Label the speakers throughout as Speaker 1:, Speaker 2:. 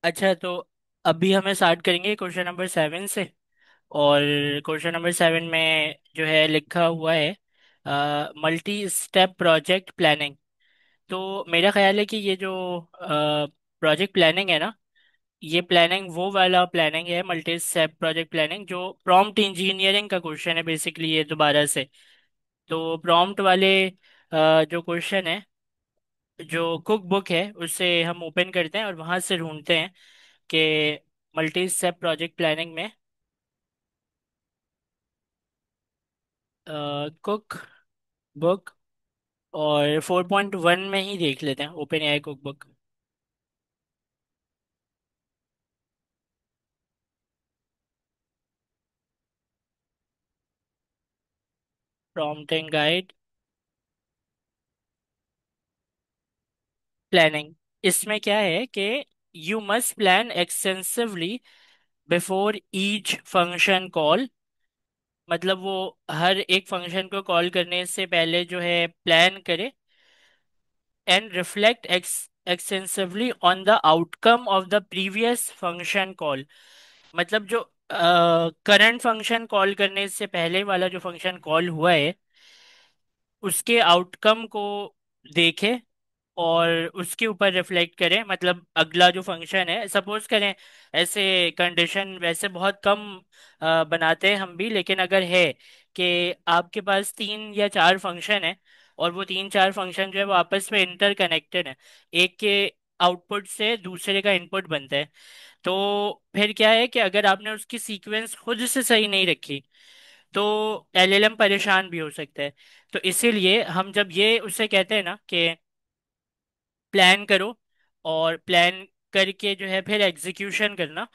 Speaker 1: अच्छा, तो अभी हमें स्टार्ट करेंगे क्वेश्चन नंबर 7 से। और क्वेश्चन नंबर 7 में जो है लिखा हुआ है मल्टी स्टेप प्रोजेक्ट प्लानिंग। तो मेरा ख्याल है कि ये जो प्रोजेक्ट प्लानिंग है ना, ये प्लानिंग वो वाला प्लानिंग है, मल्टी स्टेप प्रोजेक्ट प्लानिंग, जो प्रॉम्प्ट इंजीनियरिंग का क्वेश्चन है बेसिकली ये दोबारा से। तो प्रॉम्प्ट वाले जो क्वेश्चन है, जो कुक बुक है उससे हम ओपन करते हैं और वहां से ढूंढते हैं कि मल्टी स्टेप प्रोजेक्ट प्लानिंग में कुक बुक, और 4.1 में ही देख लेते हैं open AI cook book. Prompting guide planning. इसमें क्या है कि you must plan extensively before each function call. मतलब वो हर एक फंक्शन को कॉल करने से पहले जो है प्लान करे, and reflect extensively on the outcome of the previous function call. मतलब जो करंट फंक्शन कॉल करने से पहले वाला जो फंक्शन कॉल हुआ है उसके आउटकम को देखे और उसके ऊपर रिफ्लेक्ट करें। मतलब अगला जो फंक्शन है, सपोज करें, ऐसे कंडीशन वैसे बहुत कम बनाते हैं हम भी, लेकिन अगर है कि आपके पास 3 या 4 फंक्शन है और वो 3 4 फंक्शन जो है वो आपस में इंटरकनेक्टेड है, एक के आउटपुट से दूसरे का इनपुट बनता है, तो फिर क्या है कि अगर आपने उसकी सीक्वेंस खुद से सही नहीं रखी तो एलएलएम परेशान भी हो सकता है। तो इसीलिए हम जब ये उससे कहते हैं ना कि प्लान करो, और प्लान करके जो है फिर एग्जीक्यूशन करना,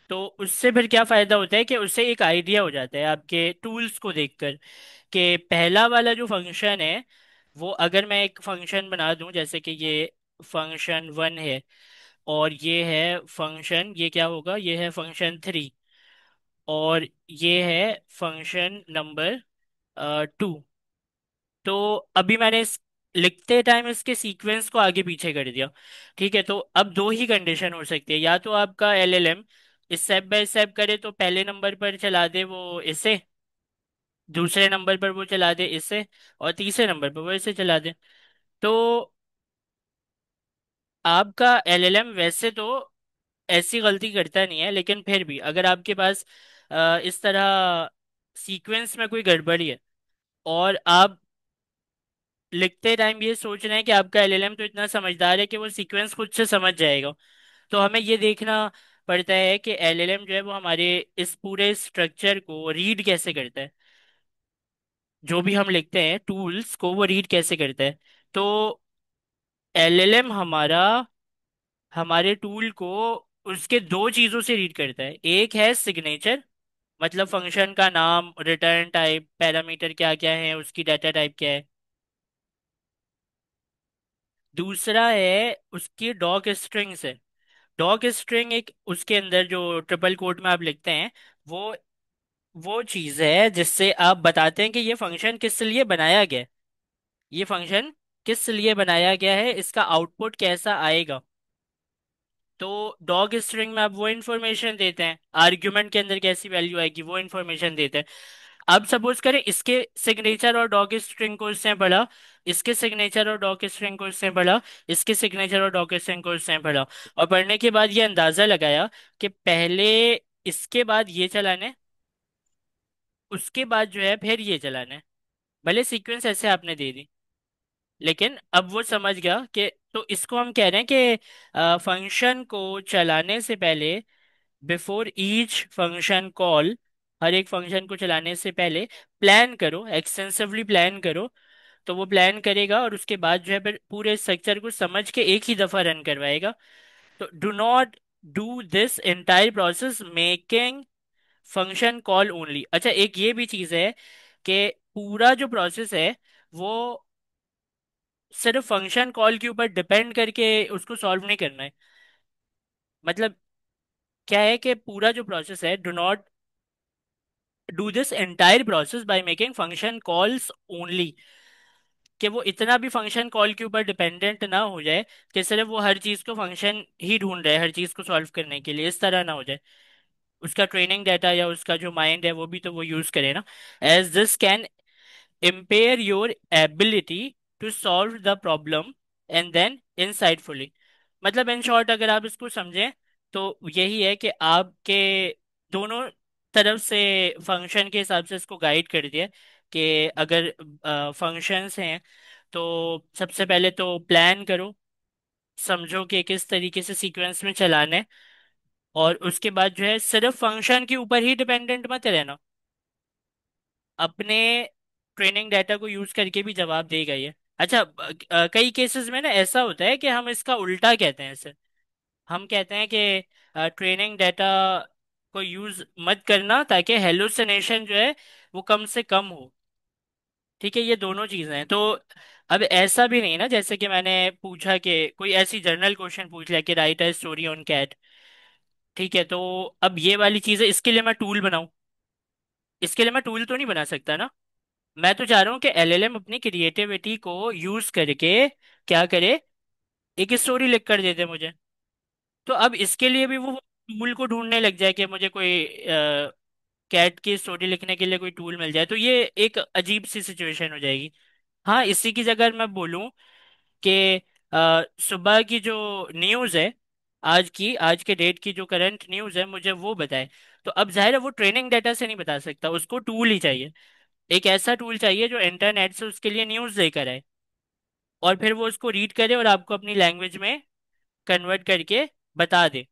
Speaker 1: तो उससे फिर क्या फायदा होता है कि उससे एक आइडिया हो जाता है आपके टूल्स को देखकर कि पहला वाला जो फंक्शन है वो, अगर मैं एक फंक्शन बना दूं जैसे कि ये फंक्शन 1 है, और ये है फंक्शन, ये क्या होगा, ये है फंक्शन 3, और ये है फंक्शन नंबर 2। तो अभी मैंने लिखते टाइम इसके सीक्वेंस को आगे पीछे कर दिया। ठीक है, तो अब दो ही कंडीशन हो सकती है, या तो आपका एलएलएम स्टेप बाय स्टेप करे तो पहले नंबर पर चला दे वो इसे, दूसरे नंबर पर वो चला दे इसे, और तीसरे नंबर पर वो इसे चला दे। तो आपका एलएलएम वैसे तो ऐसी गलती करता नहीं है, लेकिन फिर भी अगर आपके पास इस तरह सीक्वेंस में कोई गड़बड़ी है और आप लिखते टाइम ये सोच रहे हैं कि आपका एलएलएम तो इतना समझदार है कि वो सीक्वेंस खुद से समझ जाएगा, तो हमें ये देखना पड़ता है कि एलएलएम जो है वो हमारे इस पूरे स्ट्रक्चर को रीड कैसे करता है, जो भी हम लिखते हैं टूल्स को वो रीड कैसे करता है। तो एलएलएम हमारा हमारे टूल को उसके दो चीजों से रीड करता है। एक है सिग्नेचर, मतलब फंक्शन का नाम, रिटर्न टाइप, पैरामीटर क्या क्या है, उसकी डाटा टाइप क्या है। दूसरा है उसकी डॉक स्ट्रिंग्स है। डॉक स्ट्रिंग एक उसके अंदर जो ट्रिपल कोट में आप लिखते हैं, वो वो चीज है जिससे आप बताते हैं कि ये फंक्शन किस लिए बनाया गया है, ये फंक्शन किस लिए बनाया गया है, इसका आउटपुट कैसा आएगा। तो डॉग स्ट्रिंग में आप वो इन्फॉर्मेशन देते हैं, आर्ग्यूमेंट के अंदर कैसी वैल्यू आएगी वो इन्फॉर्मेशन देते हैं। अब सपोज करें इसके सिग्नेचर और डॉग स्ट्रिंग को इसने पढ़ा, इसके सिग्नेचर और डॉग स्ट्रिंग को इसने पढ़ा, इसके सिग्नेचर और डॉग स्ट्रिंग को इसने पढ़ा, और पढ़ने के बाद ये अंदाजा लगाया कि पहले इसके बाद ये चलाना है, उसके बाद जो है फिर ये चलाना है। भले सीक्वेंस ऐसे आपने दे दी, लेकिन अब वो समझ गया कि, तो इसको हम कह रहे हैं कि फंक्शन को चलाने से पहले, बिफोर ईच फंक्शन कॉल, हर एक फंक्शन को चलाने से पहले प्लान करो, एक्सटेंसिवली प्लान करो। तो वो प्लान करेगा और उसके बाद जो है फिर पूरे स्ट्रक्चर को समझ के एक ही दफा रन करवाएगा। तो do not do this entire process making function call only. अच्छा, एक ये भी चीज है कि पूरा जो प्रोसेस है वो सिर्फ फंक्शन कॉल के ऊपर डिपेंड करके उसको सॉल्व नहीं करना है। मतलब क्या है कि पूरा जो प्रोसेस है, do not do this entire process by making function calls only. कि वो इतना भी फंक्शन कॉल के ऊपर डिपेंडेंट ना हो जाए कि सिर्फ वो हर चीज को फंक्शन ही ढूंढ रहा है हर चीज को सॉल्व करने के लिए, इस तरह ना हो जाए। उसका ट्रेनिंग डाटा या उसका जो माइंड है वो भी तो वो यूज करे ना। As this can impair your ability to solve the problem and then insightfully। मतलब इन शॉर्ट अगर आप इसको समझें तो यही है कि आपके दोनों तरफ से फंक्शन के हिसाब से इसको गाइड कर दिया कि अगर फंक्शंस हैं तो सबसे पहले तो प्लान करो, समझो कि किस तरीके से सीक्वेंस में चलाना है, और उसके बाद जो है सिर्फ फंक्शन के ऊपर ही डिपेंडेंट मत रहना, अपने ट्रेनिंग डाटा को यूज करके भी जवाब देगा ये। अच्छा, कई केसेस में ना ऐसा होता है कि हम इसका उल्टा कहते हैं इसे। हम कहते हैं कि ट्रेनिंग डाटा को यूज मत करना ताकि हेलुसिनेशन जो है वो कम से कम हो। ठीक है, ये दोनों चीजें हैं। तो अब ऐसा भी नहीं ना, जैसे कि मैंने पूछा कि कोई ऐसी जनरल क्वेश्चन पूछ लिया कि write a story on cat. ठीक है, तो अब ये वाली चीजें इसके लिए मैं टूल बनाऊं, इसके लिए मैं टूल तो नहीं बना सकता ना। मैं तो चाह रहा हूँ कि एलएलएम अपनी क्रिएटिविटी को यूज करके क्या करे, एक स्टोरी लिख कर दे दे मुझे। तो अब इसके लिए भी वो टूल को ढूंढने लग जाए कि मुझे कोई कैट की स्टोरी लिखने के लिए कोई टूल मिल जाए, तो ये एक अजीब सी सिचुएशन हो जाएगी। हाँ, इसी की जगह मैं बोलूँ कि सुबह की जो न्यूज़ है, आज के डेट की जो करंट न्यूज़ है मुझे वो बताए। तो अब जाहिर है वो ट्रेनिंग डाटा से नहीं बता सकता, उसको टूल ही चाहिए। एक ऐसा टूल चाहिए जो इंटरनेट से उसके लिए न्यूज़ लेकर आए, और फिर वो उसको रीड करे और आपको अपनी लैंग्वेज में कन्वर्ट करके बता दे।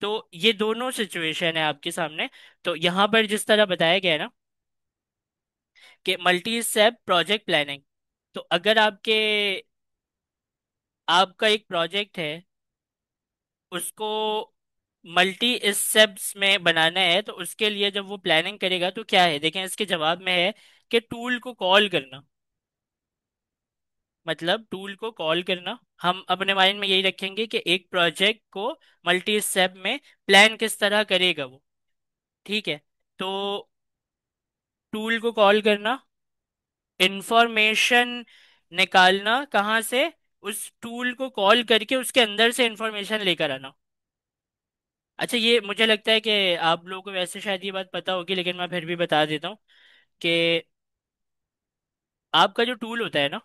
Speaker 1: तो ये दोनों सिचुएशन है आपके सामने। तो यहाँ पर जिस तरह बताया गया है ना कि मल्टी स्टेप प्रोजेक्ट प्लानिंग, तो अगर आपका एक प्रोजेक्ट है, उसको मल्टी स्टेप्स में बनाना है, तो उसके लिए जब वो प्लानिंग करेगा तो क्या है, देखें इसके जवाब में है कि टूल को कॉल करना। मतलब टूल को कॉल करना, हम अपने माइंड में यही रखेंगे कि एक प्रोजेक्ट को मल्टी स्टेप में प्लान किस तरह करेगा वो। ठीक है, तो टूल को कॉल करना, इंफॉर्मेशन निकालना कहाँ से, उस टूल को कॉल करके उसके अंदर से इंफॉर्मेशन लेकर आना। अच्छा, ये मुझे लगता है कि आप लोगों को वैसे शायद ये बात पता होगी, लेकिन मैं फिर भी बता देता हूँ कि आपका जो टूल होता है ना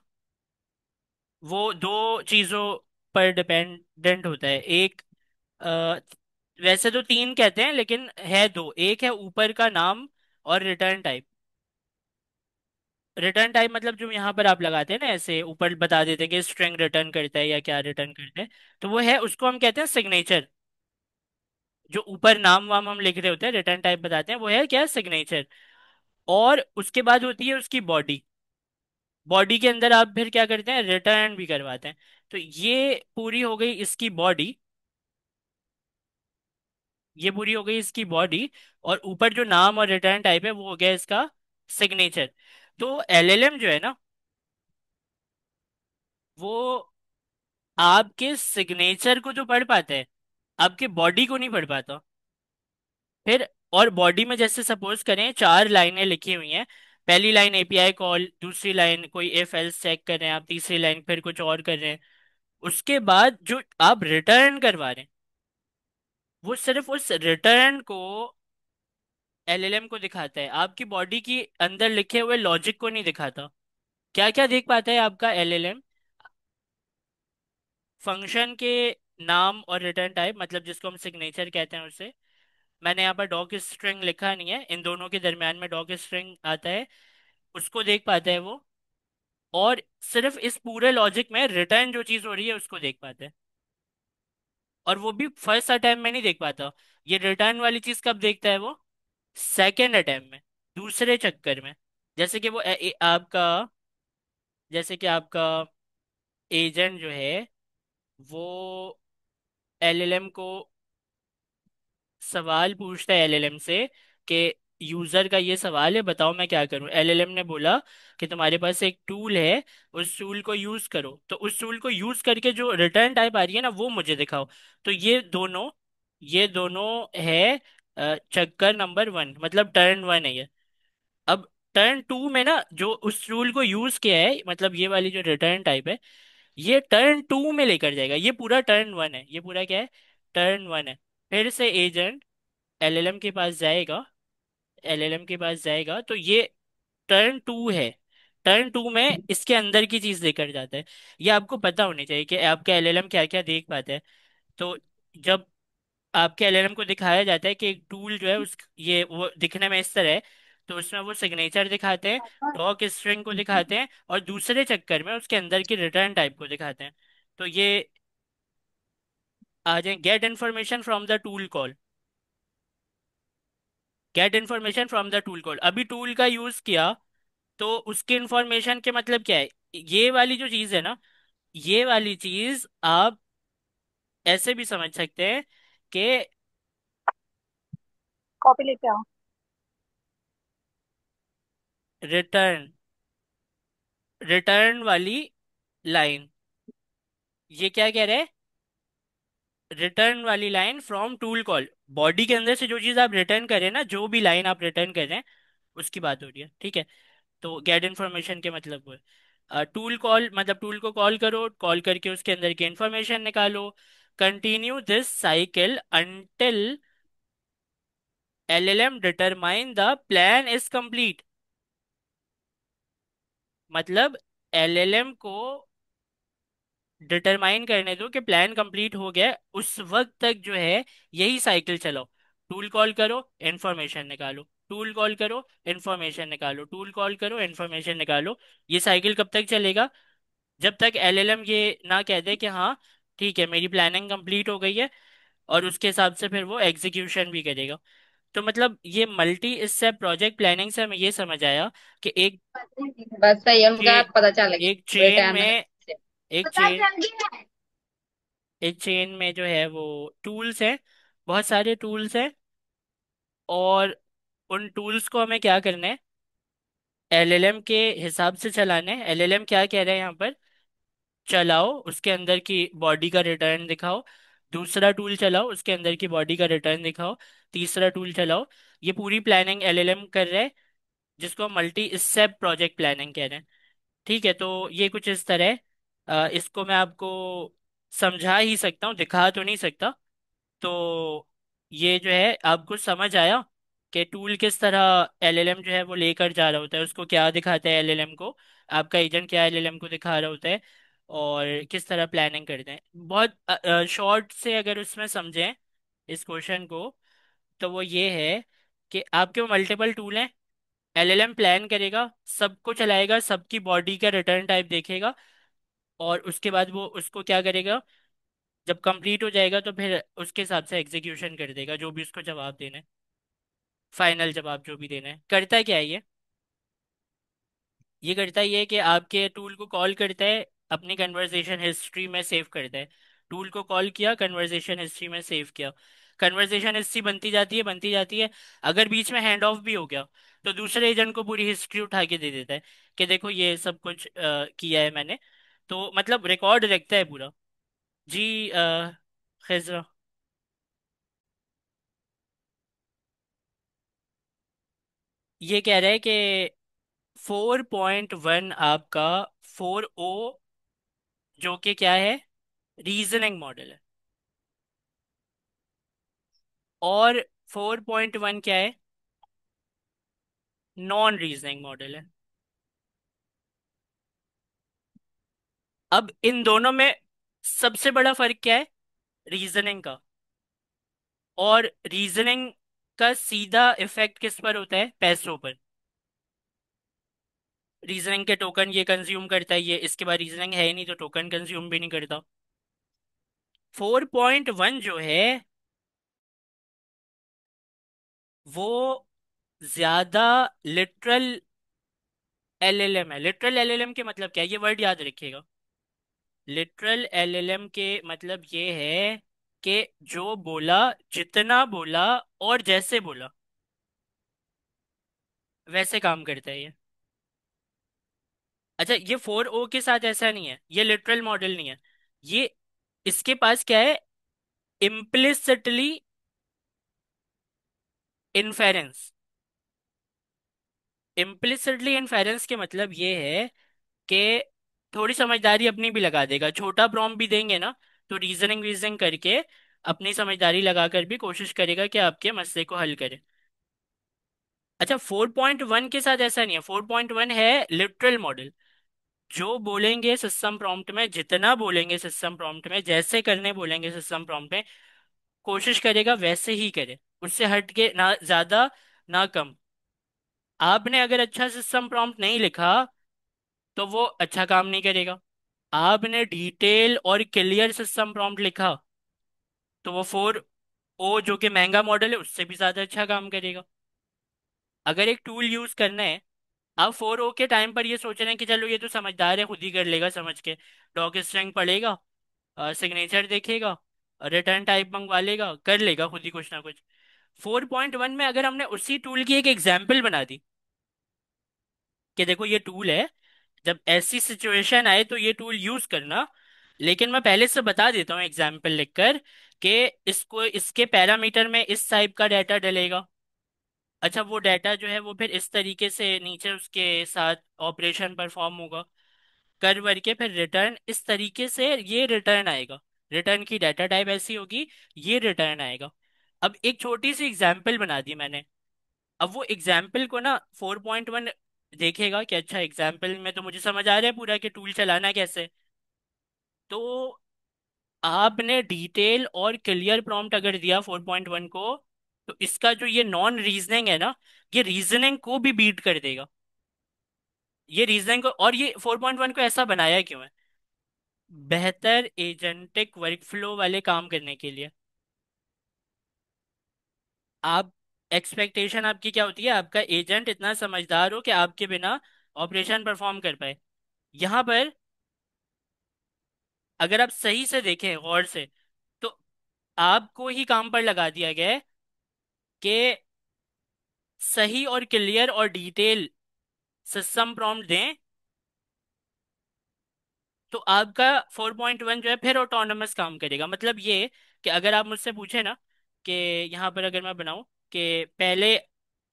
Speaker 1: वो दो चीजों पर डिपेंडेंट होता है। एक, अ, वैसे तो तीन कहते हैं लेकिन है दो। एक है ऊपर का नाम और रिटर्न टाइप। रिटर्न टाइप मतलब जो यहाँ पर आप लगाते हैं ना, ऐसे ऊपर बता देते हैं कि स्ट्रिंग रिटर्न करता है या क्या रिटर्न करता है, तो वो है, उसको हम कहते हैं सिग्नेचर। जो ऊपर नाम वाम हम लिख रहे होते हैं, रिटर्न टाइप बताते हैं, वो है क्या, सिग्नेचर। और उसके बाद होती है उसकी बॉडी। बॉडी के अंदर आप फिर क्या करते हैं, रिटर्न भी करवाते हैं। तो ये पूरी हो गई इसकी बॉडी, ये पूरी हो गई इसकी बॉडी। और ऊपर जो नाम और रिटर्न टाइप है वो हो गया इसका सिग्नेचर। तो एलएलएम जो है ना वो आपके सिग्नेचर को तो पढ़ पाता है, आपके बॉडी को नहीं पढ़ पाता। फिर और बॉडी में जैसे सपोज करें चार लाइनें लिखी हुई हैं, पहली लाइन एपीआई कॉल, दूसरी लाइन कोई इफ एल्स चेक कर रहे हैं आप, तीसरी लाइन फिर कुछ और कर रहे हैं। उसके बाद जो आप रिटर्न करवा रहे हैं वो सिर्फ उस रिटर्न को एलएलएम को दिखाता है, आपकी बॉडी की अंदर लिखे हुए लॉजिक को नहीं दिखाता। क्या क्या देख पाता है आपका एलएलएम, फंक्शन के नाम और रिटर्न टाइप, मतलब जिसको हम सिग्नेचर कहते हैं उसे। मैंने यहाँ पर डॉक स्ट्रिंग लिखा नहीं है, इन दोनों के दरम्यान में डॉक स्ट्रिंग आता है, उसको देख पाता है वो। और सिर्फ इस पूरे लॉजिक में रिटर्न जो चीज हो रही है उसको देख पाता है। और वो भी फर्स्ट अटेम्प्ट में नहीं देख पाता। ये रिटर्न वाली चीज कब देखता है वो, सेकेंड अटेम्प्ट में, दूसरे चक्कर में। जैसे कि वो आपका, जैसे कि आपका एजेंट जो है वो एलएलएम को सवाल पूछता है एलएलएम से कि यूजर का ये सवाल है, बताओ मैं क्या करूं। एलएलएम ने बोला कि तुम्हारे पास एक टूल है, उस टूल को यूज करो, तो उस टूल को यूज करके जो रिटर्न टाइप आ रही है ना वो मुझे दिखाओ। तो ये दोनों है चक्कर नंबर वन, मतलब टर्न वन है ये। अब टर्न टू में ना जो उस रूल को यूज किया है, मतलब ये वाली जो रिटर्न टाइप है, ये टर्न टू में लेकर जाएगा। ये पूरा टर्न वन है, ये पूरा क्या है, टर्न वन है। फिर से एजेंट एलएलएम के पास जाएगा, एलएलएम के पास जाएगा तो ये टर्न टू है। टर्न टू में इसके अंदर की चीज लेकर जाता है। ये आपको पता होनी चाहिए कि आपका एलएलएम क्या क्या देख पाता है। तो जब आपके एलएलएम को दिखाया जाता है कि एक टूल जो है उस ये वो दिखने में इस तरह है, तो उसमें वो सिग्नेचर दिखाते हैं, टॉक स्ट्रिंग को दिखाते हैं, और दूसरे चक्कर में उसके अंदर की रिटर्न टाइप को दिखाते हैं। तो ये आ जाए get information from the tool call. Get information from the tool call, अभी टूल का यूज किया तो उसकी इंफॉर्मेशन के मतलब क्या है। ये वाली जो चीज है ना, ये वाली चीज आप ऐसे भी समझ सकते हैं कि
Speaker 2: कॉपी लेके आओ।
Speaker 1: रिटर्न, रिटर्न वाली लाइन, ये क्या कह रहे हैं, रिटर्न वाली line from tool call. Body के अंदर से जो चीज आप रिटर्न कर रहे हैं ना, जो भी लाइन आप रिटर्न कर रहे हैं उसकी बात हो रही है, ठीक है। तो गेट इन्फॉर्मेशन के मतलब वो है टूल कॉल, मतलब टूल को कॉल करो, कॉल करके उसके अंदर की इंफॉर्मेशन निकालो। Continue this cycle until LLM determine the plan is complete। मतलब LLM को डिटरमाइन करने दो कि प्लान कंप्लीट हो गया है, उस वक्त तक जो है यही साइकिल चलाओ। टूल कॉल करो, इंफॉर्मेशन निकालो, टूल कॉल करो, इंफॉर्मेशन निकालो, टूल कॉल करो, इंफॉर्मेशन निकालो। ये साइकिल कब तक चलेगा, जब तक LLM ये ना कह दे कि हाँ ठीक है मेरी प्लानिंग कंप्लीट हो गई है, और उसके हिसाब से फिर वो एग्जीक्यूशन भी करेगा। तो मतलब ये मल्टी इससे प्रोजेक्ट प्लानिंग से हमें ये समझ आया कि एक
Speaker 2: बस सही है, उनका
Speaker 1: चे,
Speaker 2: पता चल गया।
Speaker 1: एक
Speaker 2: पूरे
Speaker 1: चेन
Speaker 2: टाइम में
Speaker 1: में, एक
Speaker 2: पता
Speaker 1: चेन,
Speaker 2: चल गया।
Speaker 1: एक चेन में जो है वो टूल्स हैं, बहुत सारे टूल्स हैं, और उन टूल्स को हमें क्या करना है, LLM के हिसाब से चलाने हैं। LLM क्या कह रहे हैं यहाँ पर, चलाओ उसके अंदर की बॉडी का रिटर्न दिखाओ। दूसरा टूल चलाओ उसके अंदर की बॉडी का रिटर्न दिखाओ। तीसरा टूल चलाओ। ये पूरी प्लानिंग LLM कर रहा है, जिसको मल्टी स्टेप प्रोजेक्ट प्लानिंग कह रहे हैं। ठीक है, तो ये कुछ इस तरह है। इसको मैं आपको समझा ही सकता हूँ, दिखा तो नहीं सकता। तो ये जो है आपको समझ आया कि टूल किस तरह LLM जो है वो लेकर जा रहा होता है, उसको क्या दिखाता है LLM को, आपका एजेंट क्या LLM को दिखा रहा होता है, और किस तरह प्लानिंग करते हैं। बहुत शॉर्ट से अगर उसमें समझें इस क्वेश्चन को, तो वो ये है कि आपके मल्टीपल टूल हैं, LLM प्लान करेगा, सबको चलाएगा, सबकी बॉडी का रिटर्न टाइप देखेगा, और उसके बाद वो उसको क्या करेगा, जब कंप्लीट हो जाएगा तो फिर उसके हिसाब से एग्जीक्यूशन कर देगा, जो भी उसको जवाब देना है, फाइनल जवाब जो भी देना है। करता है क्या है ये करता है ये कि आपके टूल को कॉल करता है, अपनी कन्वर्सेशन हिस्ट्री में सेव करता है। टूल को कॉल किया, कन्वर्सेशन हिस्ट्री में सेव किया, कन्वर्सेशन हिस्ट्री बनती जाती है, बनती जाती है। अगर बीच में हैंड ऑफ भी हो गया तो दूसरे एजेंट को पूरी हिस्ट्री उठा के दे देता है कि देखो ये सब कुछ किया है मैंने। तो मतलब रिकॉर्ड रखता है पूरा। जी खिज़र, ये कह रहा है कि 4.1 आपका 4O, जो कि क्या है, रीजनिंग मॉडल है, और 4.1 क्या है, नॉन रीजनिंग मॉडल है। अब इन दोनों में सबसे बड़ा फर्क क्या है, रीजनिंग का। और रीजनिंग का सीधा इफेक्ट किस पर होता है, पैसों पर। रीजनिंग के टोकन ये कंज्यूम करता है, ये इसके बाद रीजनिंग है ही नहीं तो टोकन कंज्यूम भी नहीं करता। 4.1 जो है वो ज्यादा लिटरल LLM है। लिटरल LLM के मतलब क्या है, ये वर्ड याद रखिएगा। लिटरल LLM के मतलब ये है कि जो बोला, जितना बोला, और जैसे बोला वैसे काम करता है ये। अच्छा, ये 4O के साथ ऐसा नहीं है, ये लिटरल मॉडल नहीं है। ये इसके पास क्या है, इम्प्लिसिटली इन्फेरेंस। इम्प्लिसिटली इन्फेरेंस के मतलब ये है कि थोड़ी समझदारी अपनी भी लगा देगा, छोटा प्रॉम्प्ट भी देंगे ना तो रीजनिंग वीजनिंग करके अपनी समझदारी लगाकर भी कोशिश करेगा कि आपके मसले को हल करे। अच्छा, 4.1 के साथ ऐसा नहीं है। 4.1 है लिटरल मॉडल। जो बोलेंगे सिस्टम प्रॉम्प्ट में, जितना बोलेंगे सिस्टम प्रॉम्प्ट में, जैसे करने बोलेंगे सिस्टम प्रॉम्प्ट में, कोशिश करेगा वैसे ही करे, उससे हट के ना ज्यादा ना कम। आपने अगर अच्छा सिस्टम प्रॉम्प्ट नहीं लिखा तो वो अच्छा काम नहीं करेगा। आपने डिटेल और क्लियर सिस्टम प्रॉम्प्ट लिखा तो वो 4 ओ जो कि महंगा मॉडल है उससे भी ज्यादा अच्छा काम करेगा। अगर एक टूल यूज करना है, आप 4 ओ के टाइम पर ये सोच रहे हैं कि चलो ये तो समझदार है, खुद ही कर लेगा समझ के, डॉक स्ट्रिंग पढ़ेगा, सिग्नेचर देखेगा, रिटर्न टाइप मंगवा लेगा, कर लेगा खुद ही कुछ ना कुछ। 4.1 में अगर हमने उसी टूल की एक एग्जाम्पल बना दी कि देखो ये टूल है, जब ऐसी सिचुएशन आए तो ये टूल यूज करना, लेकिन मैं पहले से बता देता हूँ एग्जाम्पल लिखकर कि इसको इसके पैरामीटर में इस टाइप का डाटा डलेगा। अच्छा, वो डाटा जो है वो फिर इस तरीके से नीचे उसके साथ ऑपरेशन परफॉर्म होगा, कर वर के फिर रिटर्न इस तरीके से ये रिटर्न आएगा, रिटर्न की डाटा टाइप ऐसी होगी, ये रिटर्न आएगा। अब एक छोटी सी एग्जाम्पल बना दी मैंने। अब वो एग्जाम्पल को ना 4.1 देखेगा कि अच्छा एग्जाम्पल में तो मुझे समझ आ रहा है पूरा कि टूल चलाना कैसे। तो आपने डिटेल और क्लियर प्रॉम्प्ट अगर दिया 4.1 को, तो इसका जो ये नॉन रीजनिंग है ना, ये रीजनिंग को भी बीट कर देगा। ये रीजनिंग को, और ये 4.1 को ऐसा बनाया क्यों है? बेहतर एजेंटिक वर्कफ्लो वाले काम करने के लिए। आप एक्सपेक्टेशन आपकी क्या होती है? आपका एजेंट इतना समझदार हो कि आपके बिना ऑपरेशन परफॉर्म कर पाए। यहाँ पर अगर आप सही से देखें गौर से, तो आपको ही काम पर लगा दिया गया है कि सही और क्लियर और डिटेल सिस्टम प्रॉम्प्ट दें तो आपका 4.1 जो है फिर ऑटोनमस काम करेगा। मतलब ये कि अगर आप मुझसे पूछे ना कि यहाँ पर अगर मैं बनाऊं कि पहले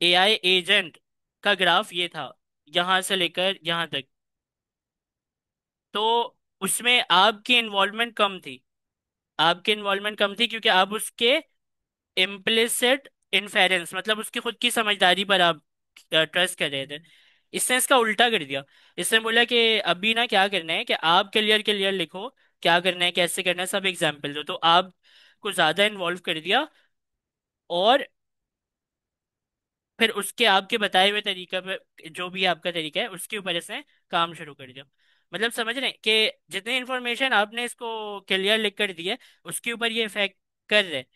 Speaker 1: एआई एजेंट का ग्राफ ये था यहाँ से लेकर यहाँ तक, तो उसमें आपकी इन्वॉल्वमेंट कम थी। आपकी इन्वॉल्वमेंट कम थी क्योंकि आप उसके इम्प्लिसिट इन्फेरेंस, मतलब उसकी खुद की समझदारी पर आप ट्रस्ट कर रहे थे। इसने इसका उल्टा कर दिया। इसने बोला कि अभी ना क्या करना है कि आप क्लियर क्लियर लिखो, क्या करना है कैसे करना है सब एग्जाम्पल दो। तो आपको ज्यादा इन्वॉल्व कर दिया और फिर उसके आपके बताए हुए तरीका पे, जो भी आपका तरीका है उसके ऊपर इसने काम शुरू कर दिया। मतलब समझ रहे हैं कि जितनी इन्फॉर्मेशन आपने इसको क्लियर लिख कर दी है उसके ऊपर ये इफेक्ट कर रहे हैं।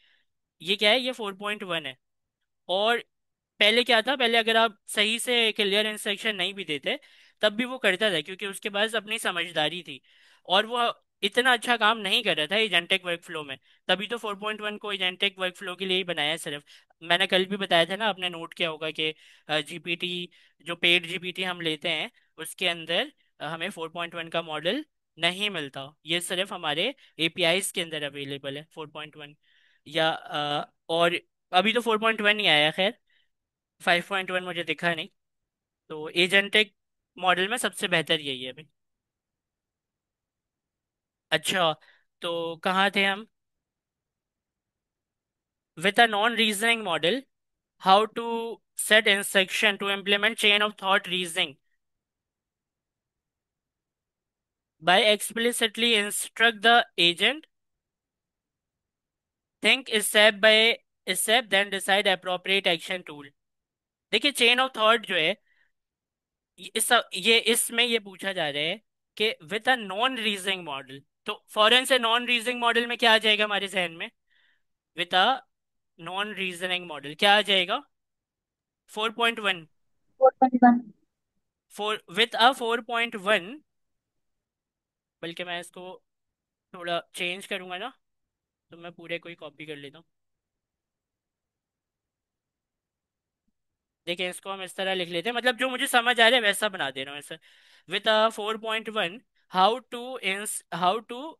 Speaker 1: ये क्या है? ये 4.1 है। और पहले क्या था, पहले अगर आप सही से क्लियर इंस्ट्रक्शन नहीं भी देते तब भी वो करता था क्योंकि उसके पास अपनी समझदारी थी, और वो इतना अच्छा काम नहीं कर रहा था एजेंटिक वर्कफ्लो में। तभी तो 4.1 को एजेंटिक वर्कफ्लो के लिए ही बनाया है सिर्फ। मैंने कल भी बताया था ना, आपने नोट किया होगा कि जीपीटी, जो पेड जीपीटी हम लेते हैं उसके अंदर हमें 4.1 का मॉडल नहीं मिलता। ये सिर्फ हमारे एपीआईज के अंदर अवेलेबल है 4.1। या और अभी तो 4.1 ही आया, खैर 5.1 मुझे दिखा नहीं। तो एजेंटिक मॉडल में सबसे बेहतर यही है अभी। अच्छा, तो कहाँ थे हम? With a non reasoning model, how to set instruction to implement chain of thought reasoning by explicitly instruct the agent, think step by step, then decide appropriate action tool। देखिए, चेन ऑफ थॉट जो है, ये इसमें ये पूछा जा रहा है कि with a non reasoning model, तो फॉरेन से नॉन रीजनिंग मॉडल में क्या आ जाएगा हमारे जहन में? With a non reasoning model क्या आ जाएगा? 4.1।
Speaker 2: 4.1।
Speaker 1: फोर विथ अ 4.1, बल्कि मैं इसको थोड़ा चेंज करूंगा ना, तो मैं पूरे को ही कॉपी कर लेता हूँ। देखिए, इसको हम इस तरह लिख लेते हैं, मतलब जो मुझे समझ आ रहा है वैसा बना दे रहा हूँ ऐसे। With a 4.1, how to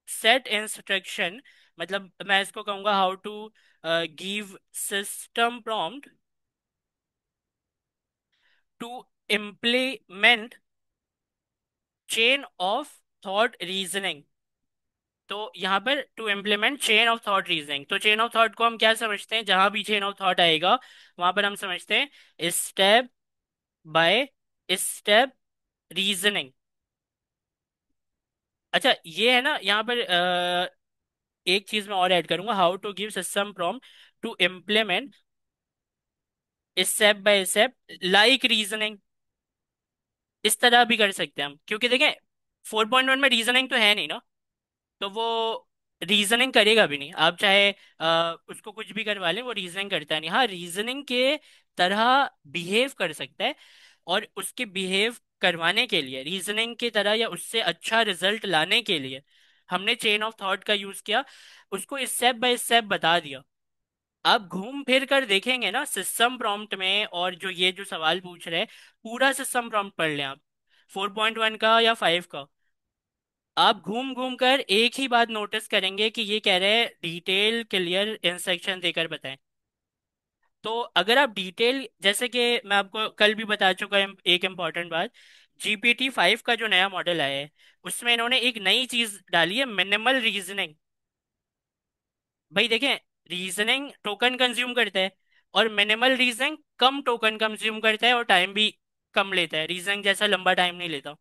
Speaker 1: set instruction, मतलब मैं इसको कहूंगा how to give system prompt to implement chain of thought reasoning. तो यहाँ पर to implement chain of thought reasoning, तो चेन ऑफ थॉट को हम क्या समझते हैं, जहां भी चेन ऑफ थॉट आएगा वहां पर हम समझते हैं स्टेप बाय स्टेप रीजनिंग। अच्छा ये है ना, यहाँ पर एक चीज मैं और ऐड करूंगा, how to give system prompt to implement step by step like reasoning. इस तरह भी कर सकते हैं हम, क्योंकि देखें 4.1 में रीजनिंग तो है नहीं ना, तो वो रीजनिंग करेगा भी नहीं, आप चाहे उसको कुछ भी करवा लें वो रीजनिंग करता नहीं। हाँ रीजनिंग के तरह बिहेव कर सकता है, और उसके बिहेव करवाने के लिए, रीजनिंग की तरह या उससे अच्छा रिजल्ट लाने के लिए हमने चेन ऑफ थॉट का यूज किया, उसको स्टेप बाय स्टेप बता दिया। आप घूम फिर कर देखेंगे ना सिस्टम प्रॉम्प्ट में, और जो ये जो सवाल पूछ रहे हैं पूरा सिस्टम प्रॉम्प्ट पढ़ लें आप, 4.1 का या 5 का, आप घूम घूम कर एक ही बात नोटिस करेंगे कि ये कह रहे हैं डिटेल क्लियर इंस्ट्रक्शन देकर बताएं। तो अगर आप डिटेल, जैसे कि मैं आपको कल भी बता चुका हूं एक इम्पॉर्टेंट बात, GPT-5 का जो नया मॉडल आया है उसमें इन्होंने एक नई चीज डाली है, मिनिमल रीजनिंग। भाई देखें, रीजनिंग टोकन कंज्यूम करता है, और मिनिमल रीजनिंग कम टोकन कंज्यूम करता है और टाइम भी कम लेता है, रीजनिंग जैसा लंबा टाइम नहीं लेता।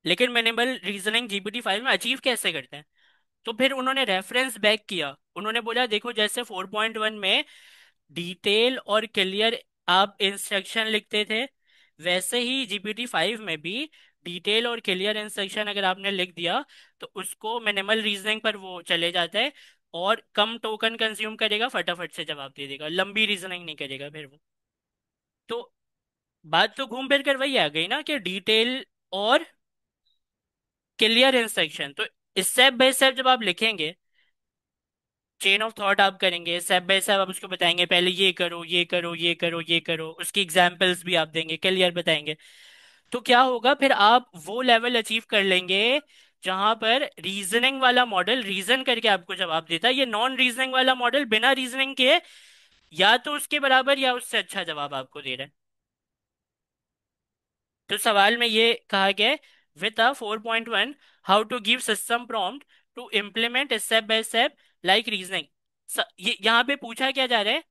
Speaker 1: लेकिन मिनिमल रीजनिंग GPT-5 में अचीव कैसे करते हैं, तो फिर उन्होंने रेफरेंस बैक किया, उन्होंने बोला देखो जैसे 4.1 में डिटेल और क्लियर आप इंस्ट्रक्शन लिखते थे, वैसे ही GPT-5 में भी डिटेल और क्लियर इंस्ट्रक्शन अगर आपने लिख दिया तो उसको मिनिमल रीजनिंग पर वो चले जाता है, और कम टोकन कंज्यूम करेगा, फटाफट से जवाब दे देगा, लंबी रीजनिंग नहीं करेगा फिर वो। तो बात तो घूम फिर कर वही आ गई ना कि डिटेल और क्लियर इंस्ट्रक्शन। तो स्टेप बाय स्टेप जब आप लिखेंगे, चेन ऑफ थॉट आप करेंगे स्टेप बाय स्टेप, आप उसको बताएंगे पहले ये करो ये करो ये करो ये करो, उसकी एग्जाम्पल्स भी आप देंगे, क्लियर बताएंगे, तो क्या होगा फिर आप वो लेवल अचीव कर लेंगे जहां पर रीजनिंग वाला मॉडल रीजन करके आपको जवाब देता है, ये नॉन रीजनिंग वाला मॉडल बिना रीजनिंग के या तो उसके बराबर या उससे अच्छा जवाब आपको दे रहा है। तो सवाल में ये कहा गया है, with a 4.1 how to give system prompt to implement step by step like reasoning. ये यहाँ पे पूछा क्या जा रहा है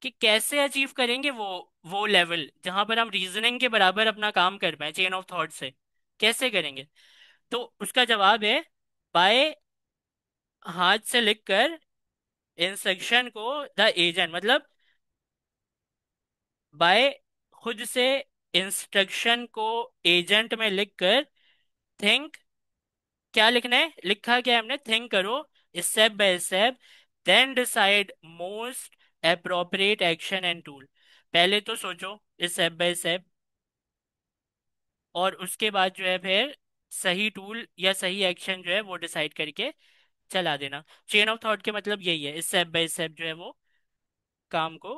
Speaker 1: कि कैसे अचीव करेंगे वो लेवल जहां पर हम रीजनिंग के बराबर अपना काम कर पाए चेन ऑफ थॉट से, कैसे करेंगे। तो उसका जवाब है बाय हाथ से लिखकर इंस्ट्रक्शन को द एजेंट, मतलब बाय खुद से इंस्ट्रक्शन को एजेंट में लिखकर, थिंक, क्या लिखना है, लिखा क्या है हमने, थिंक करो step by step, then decide most appropriate action and tool. पहले तो सोचो स्टेप बाय स्टेप, और उसके बाद जो है फिर सही टूल या सही एक्शन जो है वो डिसाइड करके चला देना। चेन ऑफ थॉट के मतलब यही है, स्टेप बाय स्टेप जो है वो काम को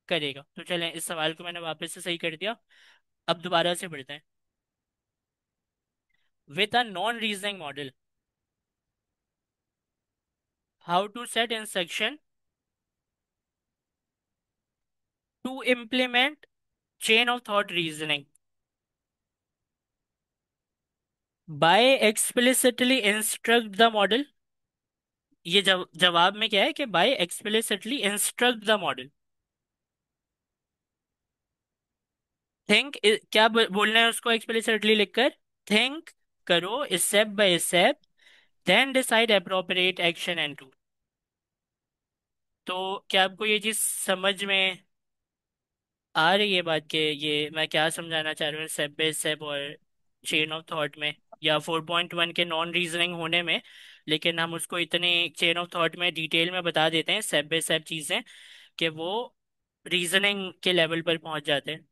Speaker 1: करेगा। तो चलें, इस सवाल को मैंने वापस से सही कर दिया, अब दोबारा से पढ़ते हैं। With a non reasoning model, how to set instruction to implement chain of thought reasoning by explicitly instruct the model. ये जवाब में क्या है कि by explicitly instruct the model, think, क्या बोलना है उसको एक्सप्लिसिटली लिखकर, थिंक करो step by step, then decide appropriate action and tool. तो क्या आपको ये चीज समझ में आ रही है बात, के ये मैं क्या समझाना चाह रहा हूँ स्टेप बाय स्टेप और चेन ऑफ थॉट में, या 4.1 के नॉन रीजनिंग होने में, लेकिन हम उसको इतने चेन ऑफ थॉट में डिटेल में बता देते हैं स्टेप बाय स्टेप चीजें कि वो रीजनिंग के लेवल पर पहुंच जाते हैं।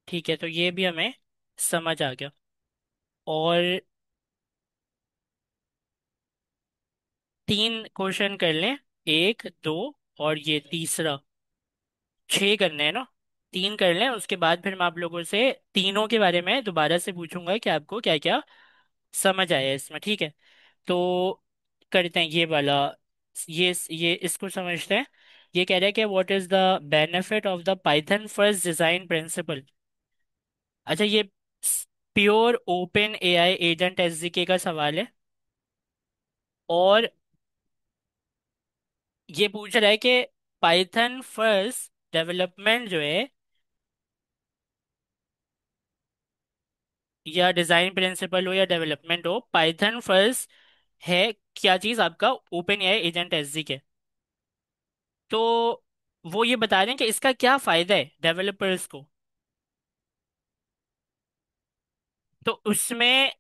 Speaker 1: ठीक है, तो ये भी हमें समझ आ गया। और 3 क्वेश्चन कर लें, एक दो और ये तीसरा, 6 करने हैं ना, 3 कर लें, उसके बाद फिर मैं आप लोगों से तीनों के बारे में दोबारा से पूछूंगा कि आपको क्या क्या समझ आया इसमें, ठीक है। तो करते हैं ये वाला, ये इसको समझते हैं। ये कह रहा है कि what is the benefit of the Python first design principle. अच्छा, ये pure OpenAI agent SDK का सवाल है। और ये पूछ रहा है कि पाइथन फर्स्ट डेवलपमेंट जो है, या डिजाइन प्रिंसिपल हो या डेवलपमेंट हो, पाइथन फर्स्ट है क्या चीज? आपका ओपन एआई एजेंट एसडीके। तो वो ये बता रहे हैं कि इसका क्या फायदा है डेवलपर्स को। तो उसमें